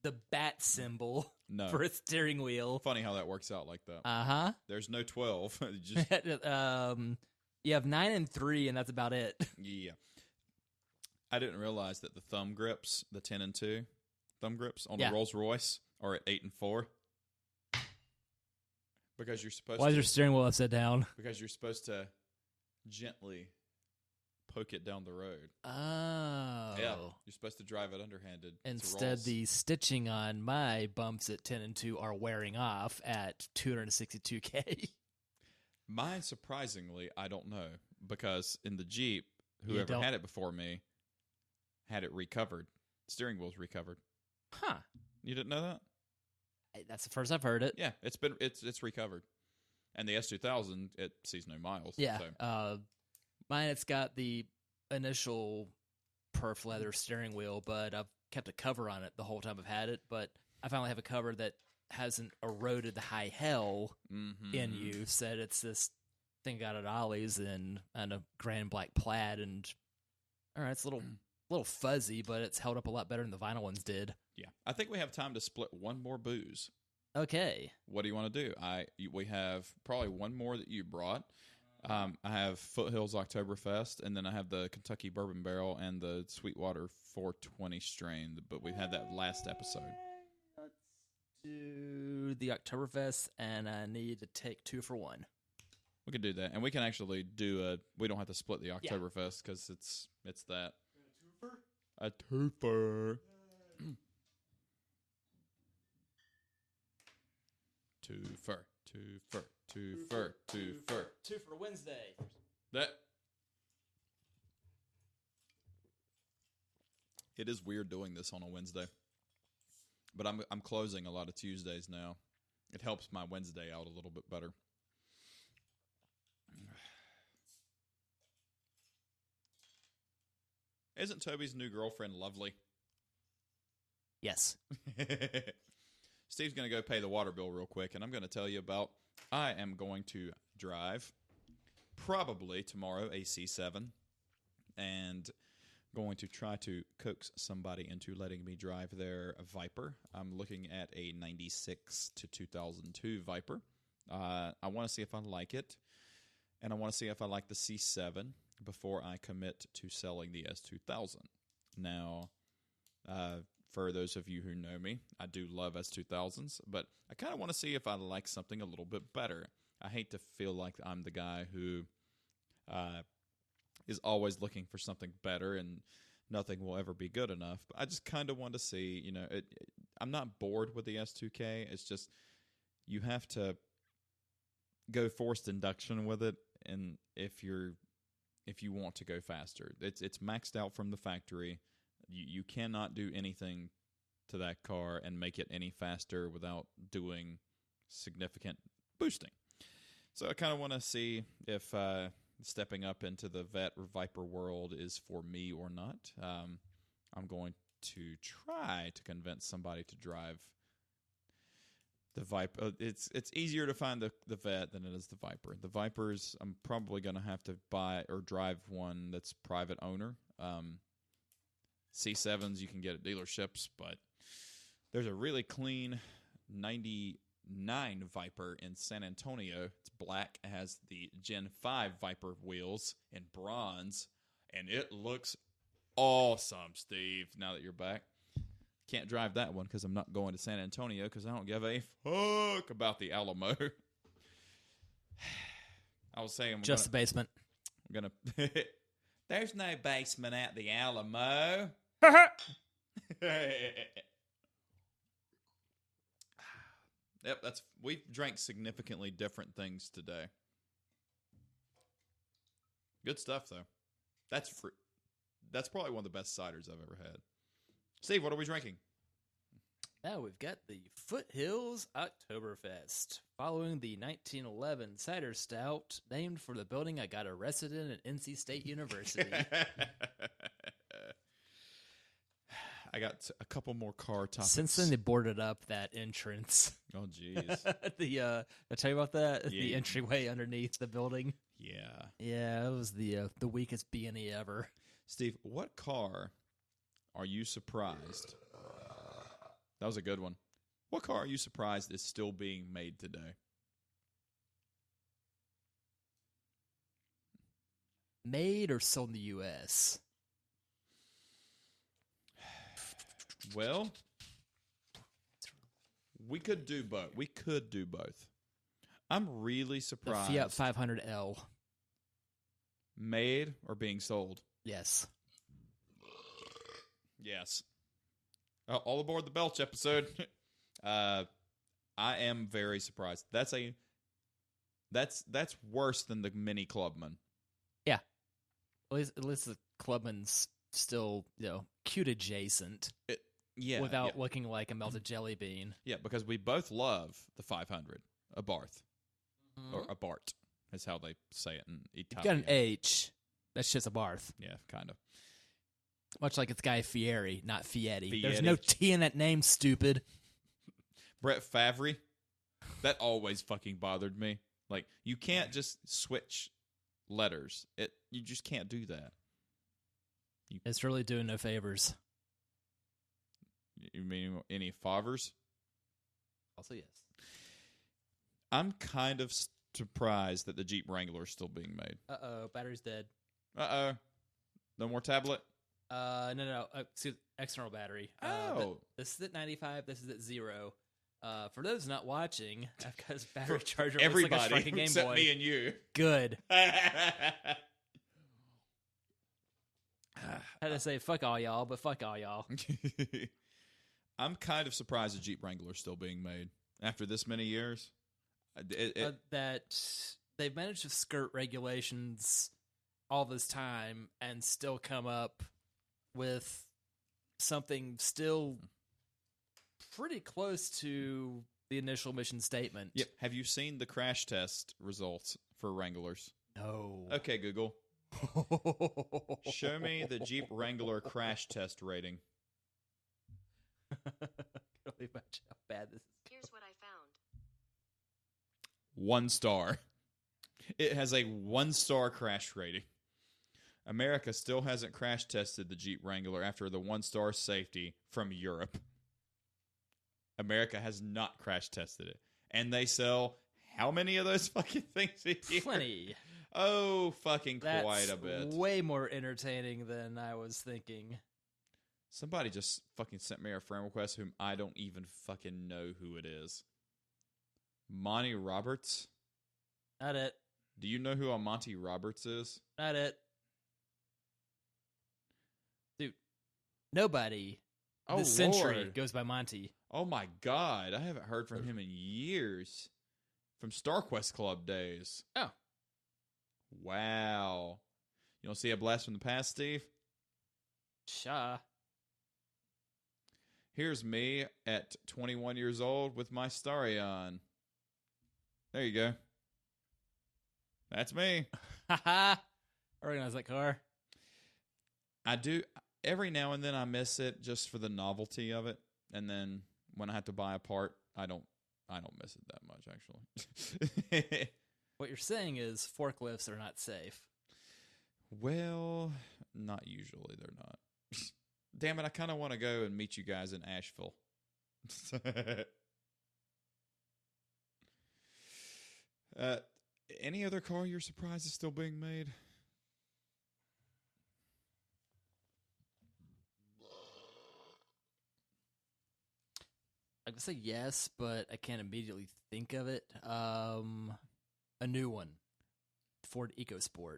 S2: the bat symbol for a steering wheel.
S1: Funny how that works out like that.
S2: Uh-huh.
S1: There's no 12. Just
S2: you have 9 and 3, and that's about it.
S1: Yeah. I didn't realize that the thumb grips, the 10 and 2 thumb grips on a Rolls Royce are at 8 and 4. Because you're supposed
S2: Why is your steering wheel upside down?
S1: Because you're supposed to gently poke it down the road.
S2: Oh.
S1: Yeah. You're supposed to drive it underhanded.
S2: Instead, the stitching on my bumps at 10 and 2 are wearing off at 262K.
S1: Mine, surprisingly, I don't know. Because in the Jeep, whoever had it before me had it recovered. Steering wheel's recovered.
S2: Huh.
S1: You didn't know that?
S2: That's the first I've heard it.
S1: Yeah, it's recovered. And the S2000, it sees no miles.
S2: Yeah.
S1: So.
S2: Mine, it's got the initial perf leather steering wheel, but I've kept a cover on it the whole time I've had it. But I finally have a cover that hasn't eroded the high hell in use. That it's this thing I got at Ollie's and a grand black plaid, and all right, it's a little fuzzy, but it's held up a lot better than the vinyl ones did.
S1: Yeah, I think we have time to split one more booze.
S2: Okay.
S1: What do you want to do? We have probably one more that you brought. I have Foothills Oktoberfest, and then I have the Kentucky Bourbon Barrel and the Sweetwater 420 strain, but we had that last episode.
S2: Let's do the Oktoberfest, and I need to take 2 for 1.
S1: We can do that, and we can actually do we don't have to split the Oktoberfest because it's that. A twofer. Twofer. 2
S2: for Wednesday.
S1: That. It is weird doing this on a Wednesday, but I'm closing a lot of Tuesdays now. It helps my Wednesday out a little bit better. Isn't Toby's new girlfriend lovely?
S2: Yes.
S1: Steve's going to go pay the water bill real quick, and I'm going to tell you about I am going to drive probably tomorrow a C7 and going to try to coax somebody into letting me drive their Viper. I'm looking at a 96 to 2002 Viper. I want to see if I like it, and I want to see if I like the C7 before I commit to selling the S2000. Now, for those of you who know me, I do love S2000s, but I kind of want to see if I like something a little bit better. I hate to feel like I'm the guy who is always looking for something better and nothing will ever be good enough. But I just kind of want to see, I'm not bored with the S2K. It's just you have to go forced induction with it, and if you want to go faster, it's maxed out from the factory. You cannot do anything to that car and make it any faster without doing significant boosting. So I kind of want to see if stepping up into the Vet or Viper world is for me or not. I'm going to try to convince somebody to drive the Viper. It's easier to find the Vet than it is the Viper. The Vipers, I'm probably going to have to buy or drive one that's private owner. C7s you can get at dealerships, but there's a really clean 99 Viper in San Antonio. It's black. It has the Gen 5 Viper wheels in bronze, and it looks awesome, Steve, now that you're back. Can't drive that one because I'm not going to San Antonio because I don't give a fuck about the Alamo. I was saying...
S2: the basement.
S1: I'm going to... There's no basement at the Alamo. Yep, we've drank significantly different things today. Good stuff, though. That's probably one of the best ciders I've ever had. Steve, what are we drinking?
S2: Now we've got the Foothills Oktoberfest, following the 1911 cider stout named for the building I got arrested in at NC State University.
S1: I got a couple more car topics.
S2: Since then, they boarded up that entrance.
S1: Oh, jeez.
S2: I tell you about that?
S1: Yeah.
S2: The entryway underneath the building.
S1: Yeah.
S2: Yeah, it was the weakest B&E ever.
S1: Steve, what car are you surprised? That was a good one. What car are you surprised is still being made today?
S2: Made or sold in the U.S.?
S1: Well, we could do both. I'm really surprised.
S2: The Fiat 500L.
S1: Made or being sold?
S2: Yes.
S1: Yes. All aboard the Belch episode. I am very surprised. That's worse than the Mini Clubman.
S2: Yeah. At least the Clubman's still, cute adjacent. Without looking like a melted jelly bean.
S1: Yeah, because we both love the 500, a Barth. Mm-hmm. Or a Bart is how they say it in Italian.
S2: You've got an H. That's just a Barth.
S1: Yeah, kind of.
S2: Much like it's Guy Fieri, not Fieri. There's no T in that name, stupid.
S1: Brett Favre. That always fucking bothered me. Like, you can't just switch letters. You just can't do that.
S2: It's really doing no favors.
S1: You mean any favors?
S2: Also, yes.
S1: I'm kind of surprised that the Jeep Wrangler is still being made.
S2: Uh-oh, battery's dead.
S1: Uh-oh. No more tablet?
S2: No. Excuse, external battery. This is at 95. This is at 0. For those not watching, I've got this battery charger.
S1: Everybody,
S2: looks like a Game
S1: except
S2: Boy.
S1: me and you.
S2: Good. I had to say fuck all y'all, but fuck all y'all.
S1: I'm kind of surprised the Jeep Wrangler is still being made after this many years.
S2: That they've managed to skirt regulations all this time and still come up with something still pretty close to the initial mission statement.
S1: Yep. Have you seen the crash test results for Wranglers?
S2: No.
S1: Okay, Google. Show me the Jeep Wrangler crash test rating.
S2: Can only imagine how bad this is.
S5: Here's what I found.
S1: 1 star. It has a 1-star crash rating. America still hasn't crash tested the Jeep Wrangler after the 1-star safety from Europe. America has not crash tested it. And they sell how many of those fucking things a year?
S2: Plenty.
S1: Oh, fucking
S2: That's
S1: quite a bit.
S2: Way more entertaining than I was thinking.
S1: Somebody just fucking sent me a friend request whom I don't even fucking know who it is. Monty Roberts?
S2: Not it.
S1: Do you know who a Monty Roberts is?
S2: Not it. Dude, nobody this century
S1: Lord.
S2: goes by Monty.
S1: Oh my God. I haven't heard from him in years. From StarQuest Club days.
S2: Oh.
S1: Wow. You don't see a blast from the past, Steve?
S2: Sha.
S1: Here's me at 21 years old with my Starion. There you go. That's me.
S2: Haha. I recognize that car.
S1: I do. Every now and then I miss it just for the novelty of it. And then when I have to buy a part, I don't miss it that much, actually.
S2: What you're saying is forklifts are not safe.
S1: Well, not usually. They're not. Damn it, I kind of want to go and meet you guys in Asheville. Any other car you're surprised is still being made?
S2: I could say yes, but I can't immediately think of it. A new one. Ford EcoSport.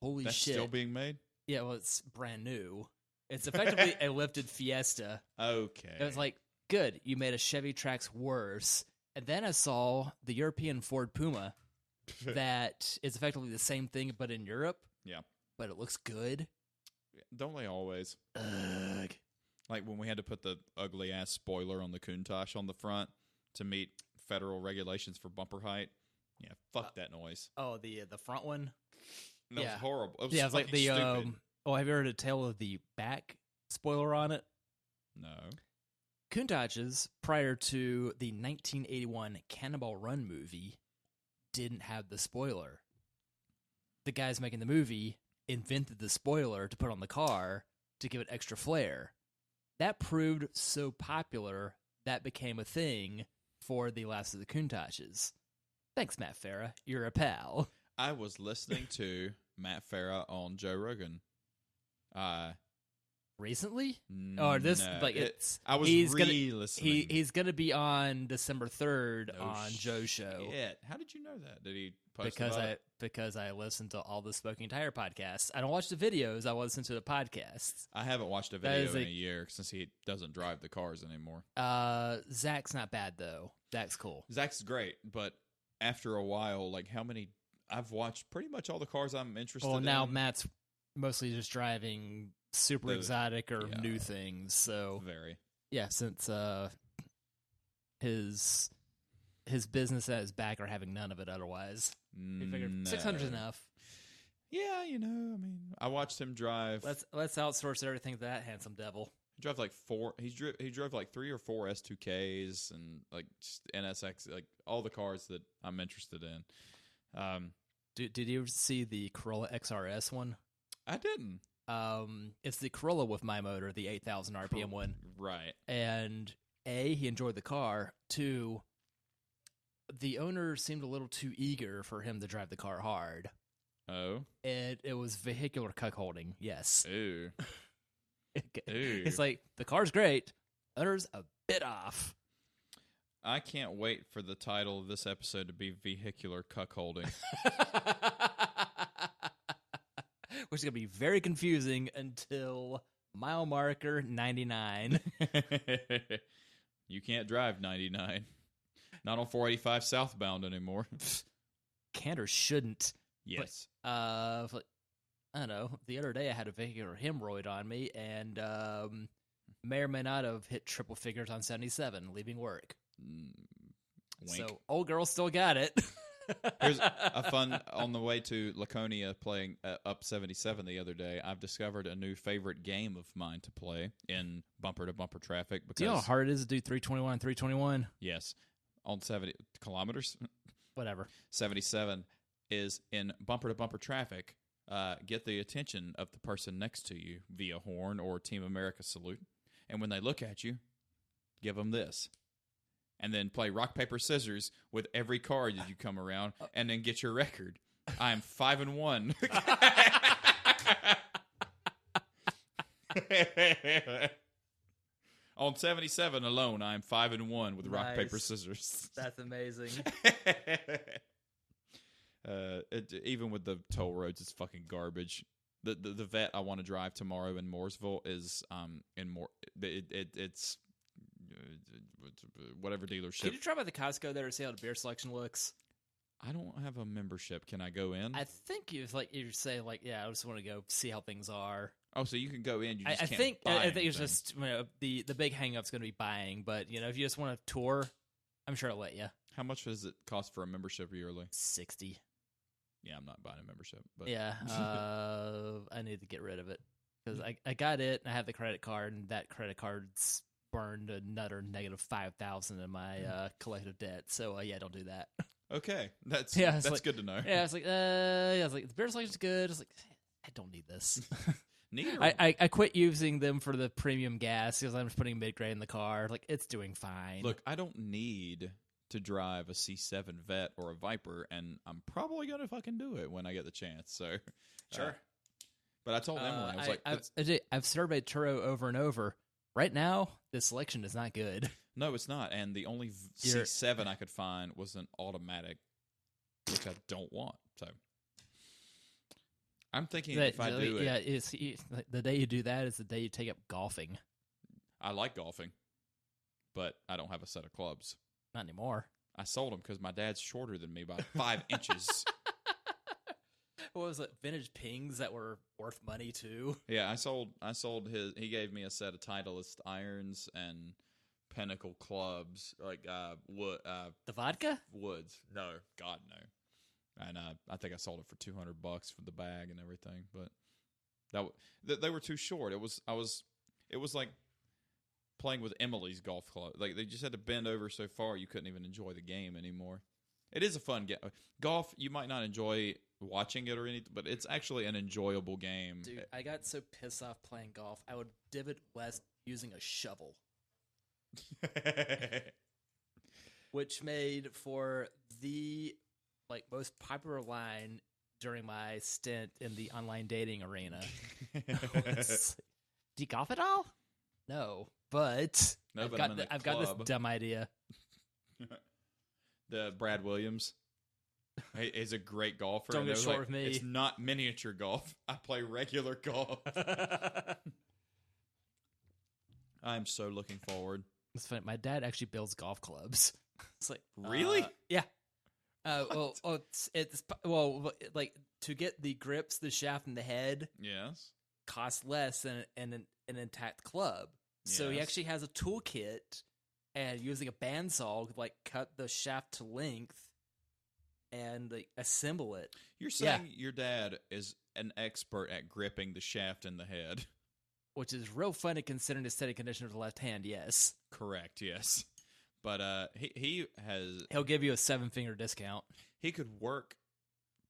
S2: Holy
S1: That's
S2: shit.
S1: still being made?
S2: Yeah, well, it's brand new. It's effectively a lifted Fiesta.
S1: Okay.
S2: It was like, good, you made a Chevy Trax worse. And then I saw the European Ford Puma that is effectively the same thing, but in Europe.
S1: Yeah.
S2: But it looks good.
S1: Don't they always?
S2: Ugh.
S1: Like when we had to put the ugly-ass spoiler on the Countach on the front to meet federal regulations for bumper height. Yeah, fuck that noise.
S2: Oh, the front one?
S1: That was horrible. It was
S2: yeah, it was like the
S1: stupid.
S2: have you heard a tale of the back spoiler on it?
S1: No.
S2: Countaches, prior to the 1981 Cannonball Run movie, didn't have the spoiler. The guys making the movie invented the spoiler to put on the car to give it extra flair. That proved so popular that became a thing for the last of the Countaches. Thanks, Matt Farah. You're a pal.
S1: I was listening to Matt Farah on Joe Rogan.
S2: Recently? Or this,
S1: no,
S2: like, it's.
S1: I was re-listening.
S2: He's going to be on December 3rd on Joe's show.
S1: How did you know that? Did he post about it?
S2: Because I listen to all the Smoking Tire podcasts. I don't watch the videos. I listen to the podcasts.
S1: I haven't watched a video in a year since he doesn't drive the cars anymore.
S2: Zach's not bad, though. Zach's cool.
S1: Zach's great, but after a while, like how many... I've watched pretty much all the cars I'm interested in.
S2: Well, now Matt's mostly just driving super exotic or new things. So
S1: very.
S2: Yeah, since his business at his back are having none of it otherwise. He figured 600 is enough.
S1: Yeah, I mean, I watched him drive.
S2: Let's outsource everything to that handsome devil.
S1: He drove like he drove like 3 or 4 S2Ks and like just NSX, like all the cars that I'm interested in.
S2: Did you ever see the Corolla XRS one?
S1: I didn't.
S2: It's the Corolla with my motor, the 8,000 RPM one.
S1: Right.
S2: And A, he enjoyed the car. 2, the owner seemed a little too eager for him to drive the car hard.
S1: Oh.
S2: It was vehicular cuckolding, yes.
S1: Ooh. Ooh.
S2: It's like, the car's great, owner's a bit off.
S1: I can't wait for the title of this episode to be Vehicular Cuckolding.
S2: Which is going to be very confusing until mile marker 99.
S1: You can't drive 99. Not on 485 southbound anymore.
S2: Can't or shouldn't.
S1: Yes.
S2: But, I don't know. The other day I had a vehicular hemorrhoid on me and may or may not have hit triple figures on 77 leaving work.
S1: Wink.
S2: So old girl still got it.
S1: Here's a fun on the way to Laconia playing Up 77 the other day. I've discovered a new favorite game of mine to play in bumper to bumper traffic. Because,
S2: do you know how hard it is to do 321 321?
S1: Yes. On 70 kilometers?
S2: Whatever.
S1: 77 is in bumper to bumper traffic. Get the attention of the person next to you via horn or Team America salute. And when they look at you, give them this. And then play rock, paper, scissors with every card that you come around, and then get your record. I am 5-1. on 77 alone, I'm 5-1 with rock, paper,
S2: Nice.
S1: scissors.
S2: That's amazing.
S1: Even with the toll roads, it's fucking garbage. The vet I want to drive tomorrow in Mooresville is it's whatever dealership.
S2: Can you try by the Costco there to see how the beer selection looks?
S1: I don't have a membership. Can I go in?
S2: I think you say I just want to go see how things are.
S1: Oh, so you can go in. You just
S2: I
S1: can't
S2: think
S1: buy
S2: I think it's
S1: anything.
S2: just the big hang up's going to be buying, but if you just want to tour, I'm sure I'll let you.
S1: How much does it cost for a membership yearly?
S2: 60.
S1: Yeah, I'm not buying a membership. But
S2: Yeah, I need to get rid of it because I got it and I have the credit card, and that credit card's burned another negative 5,000 in my collective debt. So don't do that.
S1: Okay, that's
S2: like,
S1: good to know.
S2: Yeah, it's like the beer selection's good. It's like I don't need this.
S1: Neither.
S2: I quit using them for the premium gas because I'm just putting mid-grade in the car. Like, it's doing fine.
S1: Look, I don't need to drive a C7 Vet or a Viper, and I'm probably going to fucking do it when I get the chance. So,
S2: Sure.
S1: But I told Emily, I was like, that's-
S2: I've surveyed Turo over and over. Right now, the selection is not good.
S1: no, it's not. And the only C7 I could find was an automatic, which I don't want. So, I'm thinking if I do it.
S2: Yeah, the day you do that is the day you take up golfing.
S1: I like golfing, but I don't have a set of clubs.
S2: Not anymore.
S1: I sold them because my dad's shorter than me by 5 inches.
S2: What was it? Vintage pings that were worth money too.
S1: Yeah, I sold his. He gave me a set of Titleist irons and Pinnacle clubs, like wood.
S2: The vodka?
S1: Woods. No, God no. And I think I sold it for $200 for the bag and everything. But they were too short. It was like playing with Emily's golf club. Like they just had to bend over so far you couldn't even enjoy the game anymore. It is a fun game. Golf, you might not enjoy watching it or anything, but it's actually an enjoyable game.
S2: Dude, I got so pissed off playing golf. I would divot west using a shovel, which made for the most popular line during my stint in the online dating arena. Do you golf at all? No, but
S1: No, but I'm in the
S2: I've got this
S1: club.
S2: dumb idea.
S1: The Brad Williams is a great golfer.
S2: Don't
S1: and
S2: get
S1: they're
S2: short
S1: like,
S2: with me.
S1: It's not miniature golf. I play regular golf. I'm so looking forward.
S2: It's funny. My dad actually builds golf clubs. It's like
S1: Really?
S2: yeah. Like to get the grips, the shaft, and the head
S1: Yes.
S2: costs less than an intact club. So he
S1: Yes.
S2: actually has a toolkit, and using a bandsaw, cut the shaft to length and assemble it.
S1: You're saying your dad is an expert at gripping the shaft and the head.
S2: Which is real funny considering the steady condition of the left hand. Yes,
S1: Correct, yes. But he
S2: he'll give you a 7-finger discount.
S1: he could work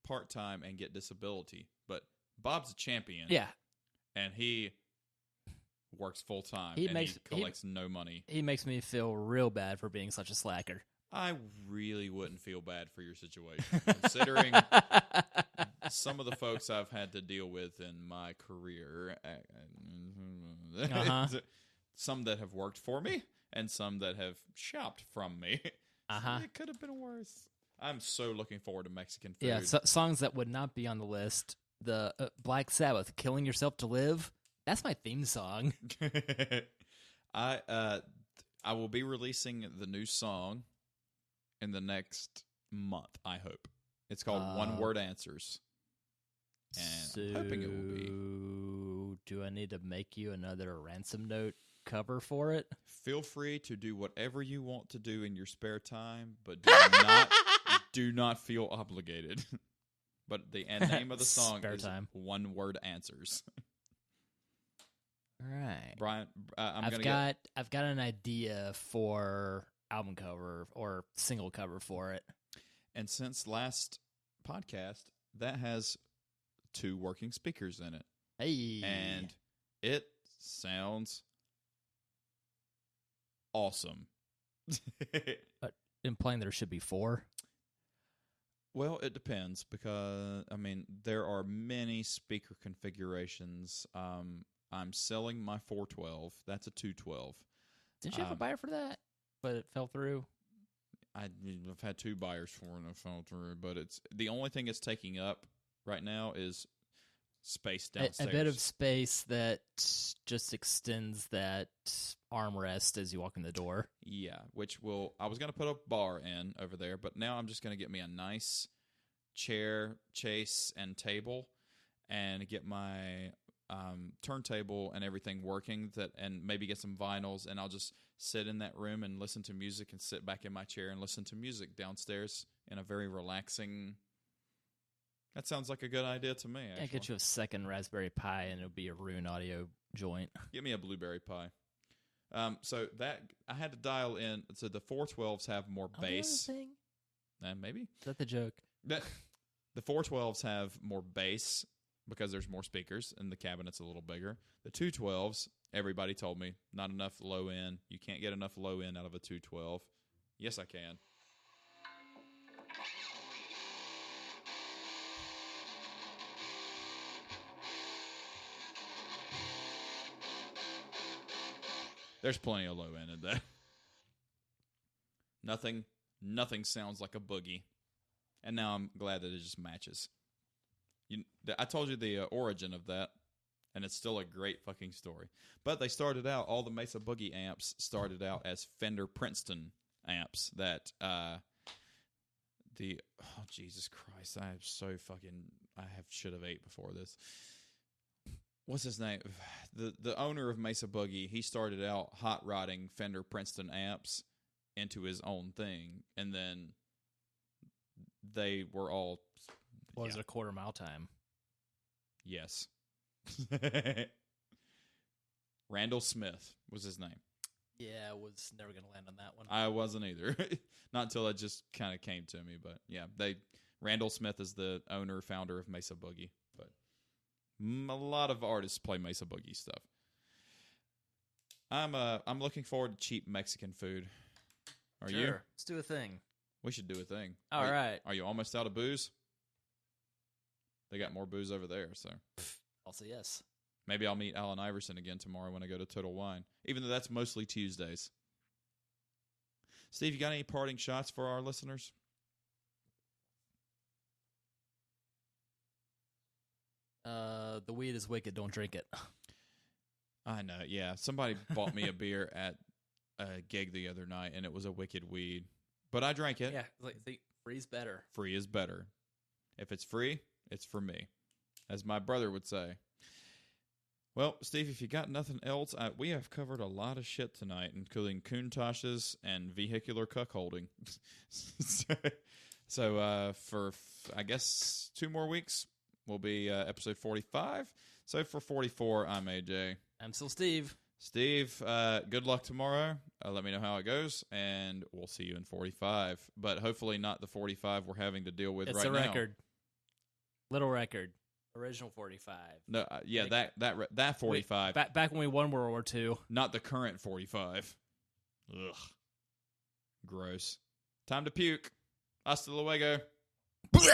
S1: part-time and get disability, but Bob's a champion.
S2: Yeah,
S1: And he works full-time
S2: He
S1: and
S2: makes-
S1: he collects no money.
S2: he makes me feel real bad for being such a slacker.
S1: I really wouldn't feel bad for your situation, considering some of the folks I've had to deal with in my career.
S2: Uh-huh.
S1: Some that have worked for me and some that have shopped from me.
S2: Uh-huh.
S1: It could have been worse. I'm so looking forward to Mexican food.
S2: Yeah, songs that would not be on the list. The Black Sabbath, "Killing Yourself to Live." That's my theme song.
S1: I will be releasing the new song in the next month, I hope. It's called One Word Answers. And I'm hoping it will be.
S2: Do I need to make you another ransom note cover for it?
S1: Feel free to do whatever you want to do in your spare time, but do not feel obligated. But the name of the song
S2: Spare
S1: is
S2: time.
S1: One Word Answers.
S2: All right.
S1: Brian,
S2: I've got an idea for album cover or single cover for it.
S1: And since last podcast, that has 2 working speakers in it.
S2: Hey.
S1: And it sounds awesome.
S2: Implying there should be 4.
S1: Well, it depends because, there are many speaker configurations. I'm selling my 412. That's a 212.
S2: Didn't you have a buyer for that? But it fell through?
S1: I've had 2 buyers for it and it fell through, but it's the only thing it's taking up right now is space downstairs.
S2: A bit of space that just extends that armrest as you walk in the door.
S1: Yeah, I was going to put a bar in over there, but now I'm just going to get me a nice chair, chase, and table, and get my turntable and everything working, and maybe get some vinyls, and I'll just sit in that room and listen to music and sit back in my chair and listen to music downstairs in a very relaxing... That sounds like a good idea to me, actually.
S2: Yeah, get you a second Raspberry Pi, and it'll be a Rune audio joint.
S1: Give me a Blueberry Pie. So that I had to dial in. So the 412s have more bass. Maybe.
S2: Is that the joke?
S1: The 412s have more bass because there's more speakers and the cabinet's a little bigger. The 212s, everybody told me, not enough low end. You can't get enough low end out of a 212. Yes, I can. There's plenty of low end in that. Nothing sounds like a boogie. And now I'm glad that it just matches. I told you the origin of that, and it's still a great fucking story. But they started out, all the Mesa Boogie amps started out as Fender Princeton amps that Jesus Christ, should have ate before this. What's his name? The owner of Mesa Boogie, he started out hot rodding Fender Princeton amps into his own thing, and then they were all...
S2: Was it a quarter mile time?
S1: Yes. Randall Smith was his name.
S2: Yeah, I was never going to land on that one.
S1: I wasn't either. Not until it just kind of came to me, but yeah, Randall Smith is the owner, founder of Mesa Boogie, but a lot of artists play Mesa Boogie stuff. I'm looking forward to cheap Mexican food. Are you?
S2: Let's do a thing.
S1: We should do a thing.
S2: All right.
S1: Are you almost out of booze? They got more booze over there, so.
S2: Also, yes.
S1: Maybe I'll meet Allen Iverson again tomorrow when I go to Total Wine, even though that's mostly Tuesdays. Steve, you got any parting shots for our listeners?
S2: The weed is wicked. Don't drink it.
S1: I know, yeah. Somebody bought me a beer at a gig the other night, and it was a wicked weed. But I drank it.
S2: Yeah, free's better.
S1: Free is better. If it's free, it's for me, as my brother would say. Well, Steve, if you got nothing else, we have covered a lot of shit tonight, including Countach's and vehicular cuckolding. So for, I guess, 2 more weeks, will be episode 45. So for 44, I'm AJ.
S2: I'm still Steve.
S1: Steve, good luck tomorrow. Let me know how it goes, and we'll see you in 45. But hopefully not the 45 we're having to deal with right now.
S2: It's a record. Little record. Original 45.
S1: No, yeah, that 45.
S2: Wait, back when we won World War II.
S1: Not the current 45. Ugh. Gross. Time to puke. Hasta luego.
S2: Blah!